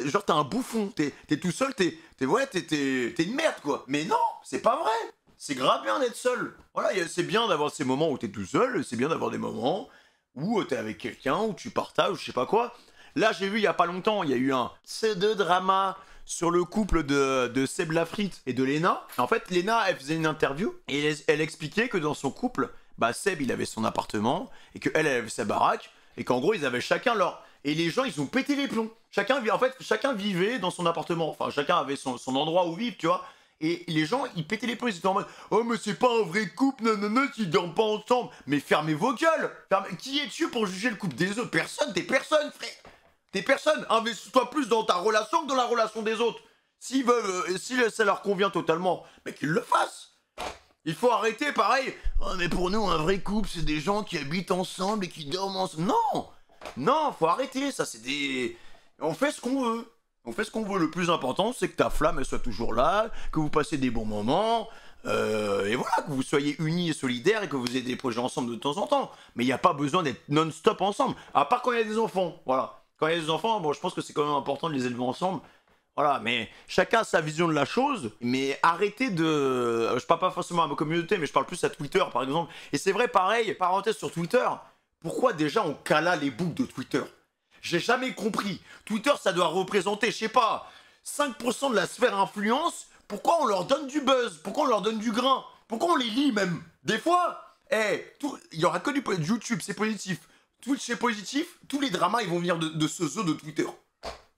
Speaker 1: Genre t'es un bouffon, t'es tout seul, t'es une merde quoi. Mais non, c'est pas vrai. C'est grave bien d'être seul. Voilà, c'est bien d'avoir ces moments où t'es tout seul, c'est bien d'avoir des moments où t'es avec quelqu'un, où tu partages, je sais pas quoi. Là j'ai vu il y a pas longtemps, il y a eu un pseudo-drama sur le couple de Seb Lafrite et de Léna. En fait Léna elle faisait une interview et elle expliquait que dans son couple, bah Seb il avait son appartement et que elle avait sa baraque et qu'en gros ils avaient chacun leur... Et les gens ils ont pété les plombs. Chacun vivait dans son appartement, enfin chacun avait son endroit où vivre, tu vois. Et les gens ils pétaient les plombs, ils étaient en mode oh mais c'est pas un vrai couple, nanana, s'ils dorment pas ensemble. Mais fermez vos gueules. Qui es-tu pour juger le couple des autres? Personne, t'es personne frère. T'es personne, investis-toi plus dans ta relation que dans la relation des autres. S'ils veulent, si ça leur convient totalement, mais qu'ils le fassent. Il faut arrêter, pareil. Oh, mais pour nous, un vrai couple, c'est des gens qui habitent ensemble et qui dorment ensemble. Non, non, faut arrêter. Ça, c'est des. On fait ce qu'on veut. On fait ce qu'on veut. Le plus important, c'est que ta flamme, elle soit toujours là, que vous passez des bons moments. Et voilà, que vous soyez unis et solidaires et que vous ayez des projets ensemble de temps en temps. Mais il n'y a pas besoin d'être non-stop ensemble. À part quand il y a des enfants. Voilà. Quand il y a des enfants, bon, je pense que c'est quand même important de les élever ensemble. Voilà, mais chacun a sa vision de la chose, mais arrêtez de... Je parle pas forcément à ma communauté, mais je parle plus à Twitter, par exemple. Et c'est vrai, pareil, parenthèse sur Twitter, pourquoi déjà on cala les boucles de Twitter? J'ai jamais compris. Twitter, ça doit représenter, je sais pas, 5% de la sphère influence. Pourquoi on leur donne du buzz? Pourquoi on leur donne du grain? Pourquoi on les lit même? Des fois, il y aura que du YouTube, c'est positif. Twitch, c'est positif. Tous les dramas, ils vont venir de ce zoo de Twitter.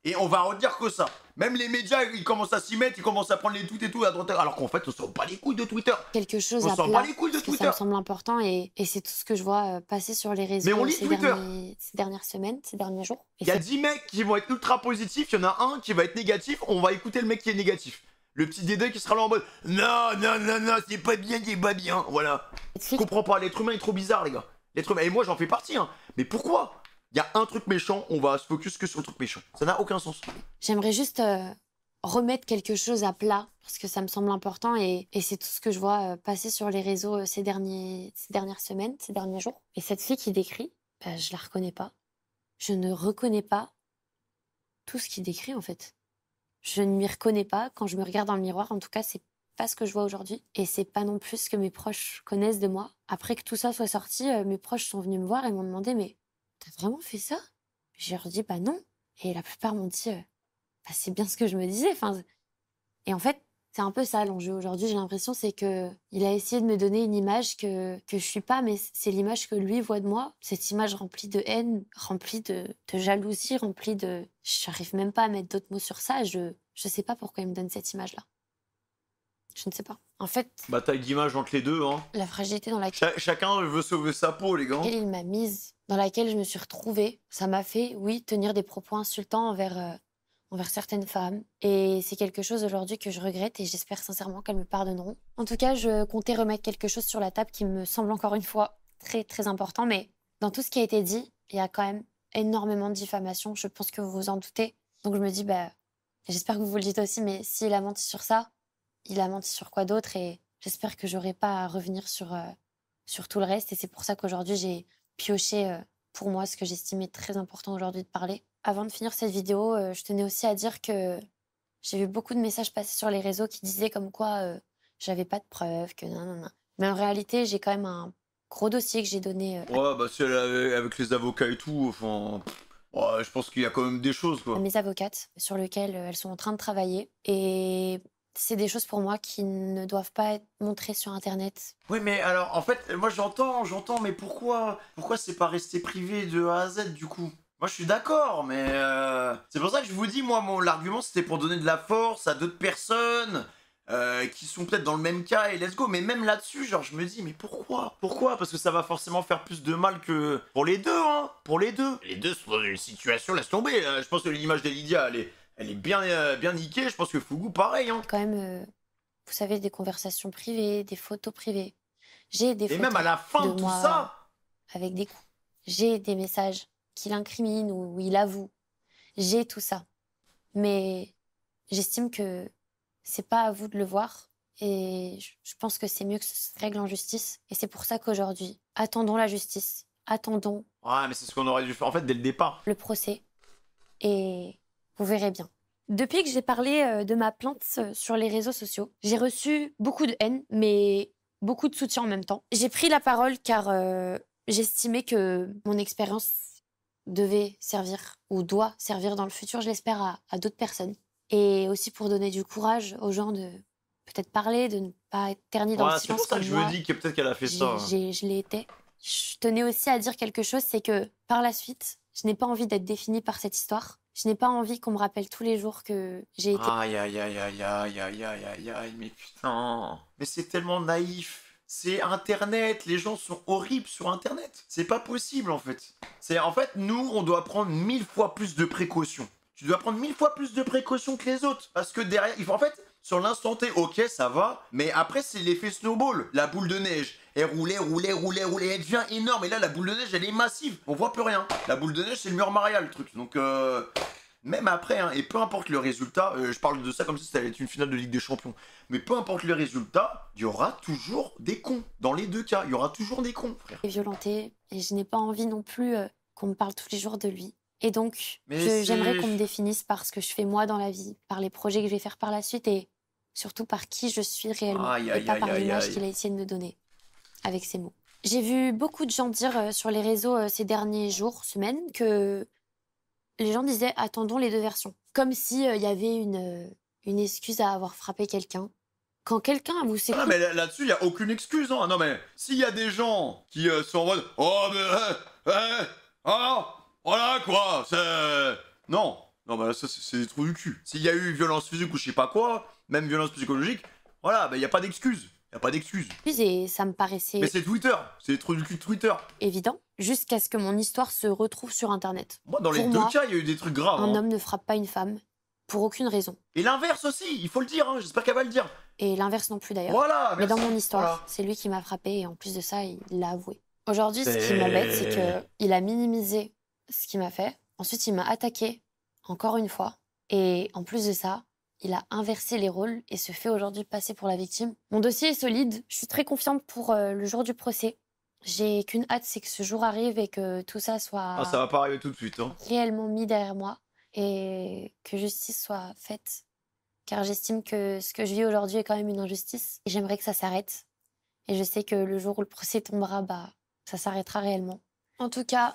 Speaker 1: Et on va redire que ça. Même les médias, ils commencent à s'y mettre, ils commencent à prendre les tweets et tout à droite. Alors qu'en fait, on s'en bat les couilles de Twitter.
Speaker 2: Quelque chose
Speaker 1: On
Speaker 2: à
Speaker 1: s'en
Speaker 2: plat,
Speaker 1: bat les couilles de
Speaker 2: parce que
Speaker 1: Twitter.
Speaker 2: ça me semble important et c'est tout ce que je vois passer sur les réseaux
Speaker 1: Mais on lit Twitter.
Speaker 2: ces dernières semaines, ces derniers jours. Et
Speaker 1: Il y a
Speaker 2: c'est
Speaker 1: 10 mecs qui vont être ultra positifs, il y en a un qui va être négatif, on va écouter le mec qui est négatif. Le petit Dédé qui sera là en mode non, non, non, non, c'est pas bien, c'est pas bien. Voilà. Je comprends pas, l'être humain est trop bizarre, les gars. L'être humain, et moi j'en fais partie, hein. Mais pourquoi? Il y a un truc méchant, on va se focus que sur le truc méchant. Ça n'a aucun sens.
Speaker 2: J'aimerais juste remettre quelque chose à plat, parce que ça me semble important et c'est tout ce que je vois passer sur les réseaux ces dernières semaines, ces derniers jours. Et cette fille qui décrit, bah, je la reconnais pas. Je ne reconnais pas tout ce qu'il décrit, en fait. Je ne m'y reconnais pas. Quand je me regarde dans le miroir, en tout cas, c'est pas ce que je vois aujourd'hui. Et c'est pas non plus ce que mes proches connaissent de moi. Après que tout ça soit sorti, mes proches sont venus me voir et m'ont demandé « Mais t'as vraiment fait ça ?» Je leur dis « Bah non ». Et la plupart m'ont dit bah, c'est bien ce que je me disais. Enfin, et en fait, c'est un peu ça l'enjeu aujourd'hui, j'ai l'impression, c'est que il a essayé de me donner une image que je suis pas, mais c'est l'image que lui voit de moi. Cette image remplie de haine, remplie de jalousie, remplie de... J'arrive même pas à mettre d'autres mots sur ça. Je sais pas pourquoi il me donne cette image-là. Je ne sais pas. En fait...
Speaker 1: Bataille d'image entre les deux, hein.
Speaker 2: La fragilité dans laquelle...
Speaker 1: Chacun veut sauver sa peau, les gars.
Speaker 2: Il m'a mise, dans laquelle je me suis retrouvée. Ça m'a fait, oui, tenir des propos insultants envers certaines femmes. Et c'est quelque chose aujourd'hui que je regrette et j'espère sincèrement qu'elles me pardonneront. En tout cas, je comptais remettre quelque chose sur la table qui me semble encore une fois très, très important. Mais dans tout ce qui a été dit, il y a quand même énormément de diffamation. Je pense que vous vous en doutez. Donc je me dis, bah, j'espère que vous le dites aussi, mais s'il a menti sur ça, il a menti sur quoi d'autre? Et j'espère que j'aurai pas à revenir sur tout le reste. Et c'est pour ça qu'aujourd'hui, j'ai pioché pour moi ce que j'estimais très important aujourd'hui de parler. Avant de finir cette vidéo, je tenais aussi à dire que j'ai vu beaucoup de messages passer sur les réseaux qui disaient comme quoi j'avais pas de preuves, que non, non, non. Mais en réalité, j'ai quand même un gros dossier que j'ai donné
Speaker 1: Ouais, bah c'est avec les avocats et tout, enfin... Ouais, je pense qu'il y a quand même des choses, quoi.
Speaker 2: à mes avocates, sur lesquelles elles sont en train de travailler. Et c'est des choses pour moi qui ne doivent pas être montrées sur Internet.
Speaker 1: Oui, mais alors, en fait, moi j'entends, mais pourquoi c'est pas resté privé de A à Z, du coup? Moi je suis d'accord, mais c'est pour ça que je vous dis, moi, l'argument c'était pour donner de la force à d'autres personnes qui sont peut-être dans le même cas et let's go. Mais même là-dessus, genre, je me dis, mais pourquoi? Pourquoi? Parce que ça va forcément faire plus de mal que... Pour les deux, hein. Pour les deux. Les deux sont dans une situation, laisse tomber. Je pense que l'image de Lydia, elle est bien niquée. Je pense que Fougou, pareil, hein.
Speaker 2: Quand même, vous savez, des conversations privées, des photos privées. J'ai des
Speaker 1: Et
Speaker 2: photos
Speaker 1: même à la fin de tout
Speaker 2: moi
Speaker 1: ça...
Speaker 2: avec des coups. J'ai des messages qu'il incrimine ou il avoue. J'ai tout ça. Mais j'estime que c'est pas à vous de le voir. Et je pense que c'est mieux que ça se règle en justice. Et c'est pour ça qu'aujourd'hui, attendons la justice. Attendons
Speaker 1: Ouais, mais c'est ce qu'on aurait dû faire, en fait, dès le départ.
Speaker 2: le procès. Et vous verrez bien. Depuis que j'ai parlé de ma plainte sur les réseaux sociaux, j'ai reçu beaucoup de haine, mais beaucoup de soutien en même temps. J'ai pris la parole car j'estimais que mon expérience devait servir ou doit servir dans le futur, je l'espère, à d'autres personnes. Et aussi pour donner du courage aux gens de peut-être parler, de ne pas être ternie dans le
Speaker 1: Ouais, c'est
Speaker 2: silence
Speaker 1: pour ça que
Speaker 2: comme
Speaker 1: je me
Speaker 2: moi.
Speaker 1: dis que peut-être qu'elle a fait ça.
Speaker 2: Je l'ai été. Je tenais aussi à dire quelque chose, c'est que par la suite, je n'ai pas envie d'être définie par cette histoire. Je n'ai pas envie qu'on me rappelle tous les jours que j'ai été...
Speaker 1: Aïe, aïe, aïe, aïe, aïe, aïe, aïe, aïe, aïe, mais putain. Mais c'est tellement naïf. C'est Internet, les gens sont horribles sur Internet. C'est pas possible en fait. En fait, nous, on doit prendre 1000 fois plus de précautions. Tu dois prendre 1000 fois plus de précautions que les autres. Parce que derrière, en fait, sur l'instant T, ok, ça va. Mais après, c'est l'effet snowball. La boule de neige, elle roulait, roulait, roulait, roulait. Elle devient énorme. Et là, la boule de neige, elle est massive. On voit plus rien. La boule de neige, c'est le mur Maria, le truc. Donc, même après, hein, et peu importe le résultat, je parle de ça comme si c'était une finale de Ligue des Champions. Mais peu importe le résultat, il y aura toujours des cons. Dans les deux cas, il y aura toujours des cons, frère.
Speaker 2: violentée et je n'ai pas envie non plus qu'on me parle tous les jours de lui. Et donc,
Speaker 1: Mais
Speaker 2: j'aimerais
Speaker 1: c'est-
Speaker 2: qu'on me définisse par ce que je fais moi dans la vie, par les projets que je vais faire par la suite et surtout par qui je suis réellement
Speaker 1: Aïe,
Speaker 2: et
Speaker 1: aïe,
Speaker 2: pas
Speaker 1: aïe,
Speaker 2: par
Speaker 1: aïe,
Speaker 2: l'image
Speaker 1: aïe.
Speaker 2: qu'il a essayé de me donner avec ses mots. J'ai vu beaucoup de gens dire sur les réseaux ces derniers jours, semaines, que les gens disaient attendons les deux versions. Comme si y avait une excuse à avoir frappé quelqu'un. Quand quelqu'un vous
Speaker 1: Ah non,
Speaker 2: s'écoute,
Speaker 1: mais là-dessus, il n'y a aucune excuse. Hein. Non, mais s'il y a des gens qui sont en mode oh, mais. Voilà quoi, c'est. Non. Non, bah ça, c'est des trous du cul. S'il y a eu violence physique ou je sais pas quoi, même violence psychologique, voilà, bah il n'y a pas d'excuse. Il n'y a pas d'excuse.
Speaker 2: et ça me paraissait
Speaker 1: Mais c'est Twitter. C'est des trous du cul de Twitter.
Speaker 2: évident, jusqu'à ce que mon histoire se retrouve sur Internet.
Speaker 1: Moi, dans les
Speaker 2: Pour
Speaker 1: deux
Speaker 2: moi,
Speaker 1: cas, il y a eu des trucs graves.
Speaker 2: Un
Speaker 1: Hein.
Speaker 2: homme ne frappe pas une femme, pour aucune raison.
Speaker 1: Et l'inverse aussi, il faut le dire. Hein. J'espère qu'elle va le dire.
Speaker 2: Et l'inverse non plus d'ailleurs.
Speaker 1: Voilà.
Speaker 2: Mais dans
Speaker 1: merci.
Speaker 2: mon histoire,
Speaker 1: Voilà.
Speaker 2: c'est lui qui m'a frappé et en plus de ça, il l'a avoué. Aujourd'hui, ce qui
Speaker 1: C'est-
Speaker 2: m'embête, c'est qu'il a minimisé ce qu'il m'a fait. Ensuite, il m'a attaqué, encore une fois. Et en plus de ça, il a inversé les rôles et se fait aujourd'hui passer pour la victime. Mon dossier est solide, je suis très confiante pour le jour du procès. J'ai qu'une hâte, c'est que ce jour arrive et que tout ça soit
Speaker 1: Ah, ça va pas arriver tout de suite. Hein.
Speaker 2: réellement mis derrière moi et que justice soit faite. Car j'estime que ce que je vis aujourd'hui est quand même une injustice et j'aimerais que ça s'arrête. Et je sais que le jour où le procès tombera, ça s'arrêtera réellement. En tout cas,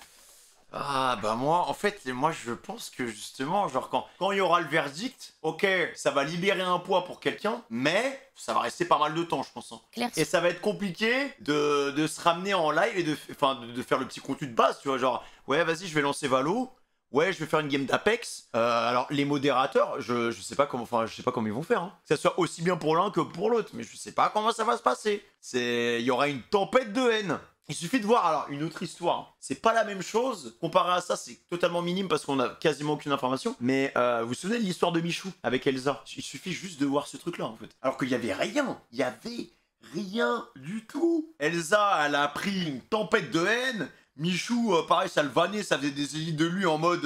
Speaker 1: Ah bah moi, en fait, moi je pense que justement, genre quand il y aura le verdict, ok, ça va libérer un poids pour quelqu'un, mais ça va rester pas mal de temps, je pense. Hein.
Speaker 2: clair,
Speaker 1: Et ça va être compliqué de se ramener en live et de faire le petit contenu de base, tu vois, genre, ouais, vas-y, je vais lancer Valo, ouais, je vais faire une game d'Apex. Alors, les modérateurs, je sais pas comment, je sais pas comment ils vont faire, hein. Que ça soit aussi bien pour l'un que pour l'autre, mais je sais pas comment ça va se passer. Il y aura une tempête de haine. Il suffit de voir, alors, une autre histoire. C'est pas la même chose. Comparé à ça, c'est totalement minime parce qu'on a quasiment aucune information. Mais vous vous souvenez de l'histoire de Michou avec Elsa? Il suffit juste de voir ce truc-là, en fait. Alors qu'il y avait rien. Il y avait rien du tout. Elsa, elle a pris une tempête de haine. Michou, pareil, ça le vannait, ça faisait des élites de lui en mode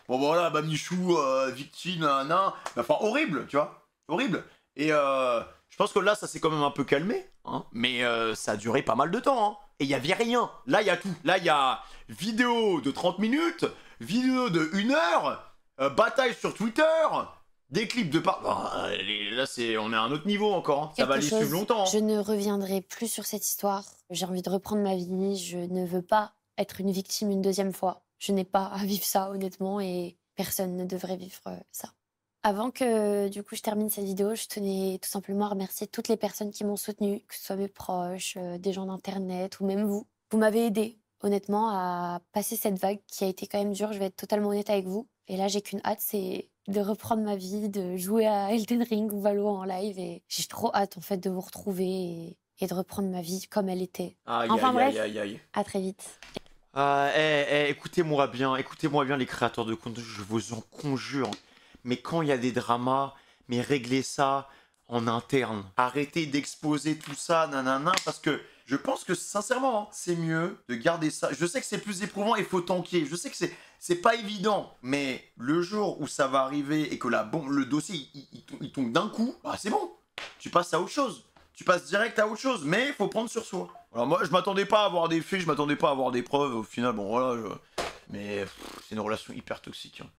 Speaker 1: bon, voilà, bah, Michou, victime, nan. Enfin, horrible, tu vois. Horrible. Et je pense que là, ça s'est quand même un peu calmé. Hein, mais ça a duré pas mal de temps. Hein. Et il y avait rien. Là, il y a tout. Là, il y a vidéo de 30 minutes, vidéo de 1 heure, bataille sur Twitter, des clips de par... Là, on est à un autre niveau encore. Hein. Ça va aller suivre longtemps. Hein.
Speaker 2: Je ne reviendrai plus sur cette histoire. J'ai envie de reprendre ma vie. Je ne veux pas être une victime une deuxième fois. Je n'ai pas à vivre ça, honnêtement, et personne ne devrait vivre ça. Avant que, du coup, je termine cette vidéo, je tenais tout simplement à remercier toutes les personnes qui m'ont soutenue, que ce soit mes proches, des gens d'internet ou même vous. Vous m'avez aidé, honnêtement, à passer cette vague qui a été quand même dure. Je vais être totalement honnête avec vous. Et là, j'ai qu'une hâte, c'est de reprendre ma vie, de jouer à Elden Ring ou Valo en live. Et j'ai trop hâte, en fait, de vous retrouver et de reprendre ma vie comme elle était.
Speaker 1: Aïe,
Speaker 2: Enfin,
Speaker 1: aïe,
Speaker 2: bref.
Speaker 1: aïe, aïe, aïe.
Speaker 2: À très vite.
Speaker 1: Écoutez-moi bien les créateurs de contenu, je vous en conjure. Mais quand il y a des dramas, mais réglez ça en interne. Arrêtez d'exposer tout ça, nanana, parce que je pense que sincèrement, hein, c'est mieux de garder ça. Je sais que c'est plus éprouvant et il faut tanker. Je sais que c'est pas évident, mais le jour où ça va arriver et que le dossier il tombe d'un coup, bah c'est bon. Tu passes à autre chose. Tu passes direct à autre chose, mais il faut prendre sur soi. Alors moi, je m'attendais pas à avoir des faits, je m'attendais pas à avoir des preuves. Au final, bon voilà, mais c'est une relation hyper toxique. Hein.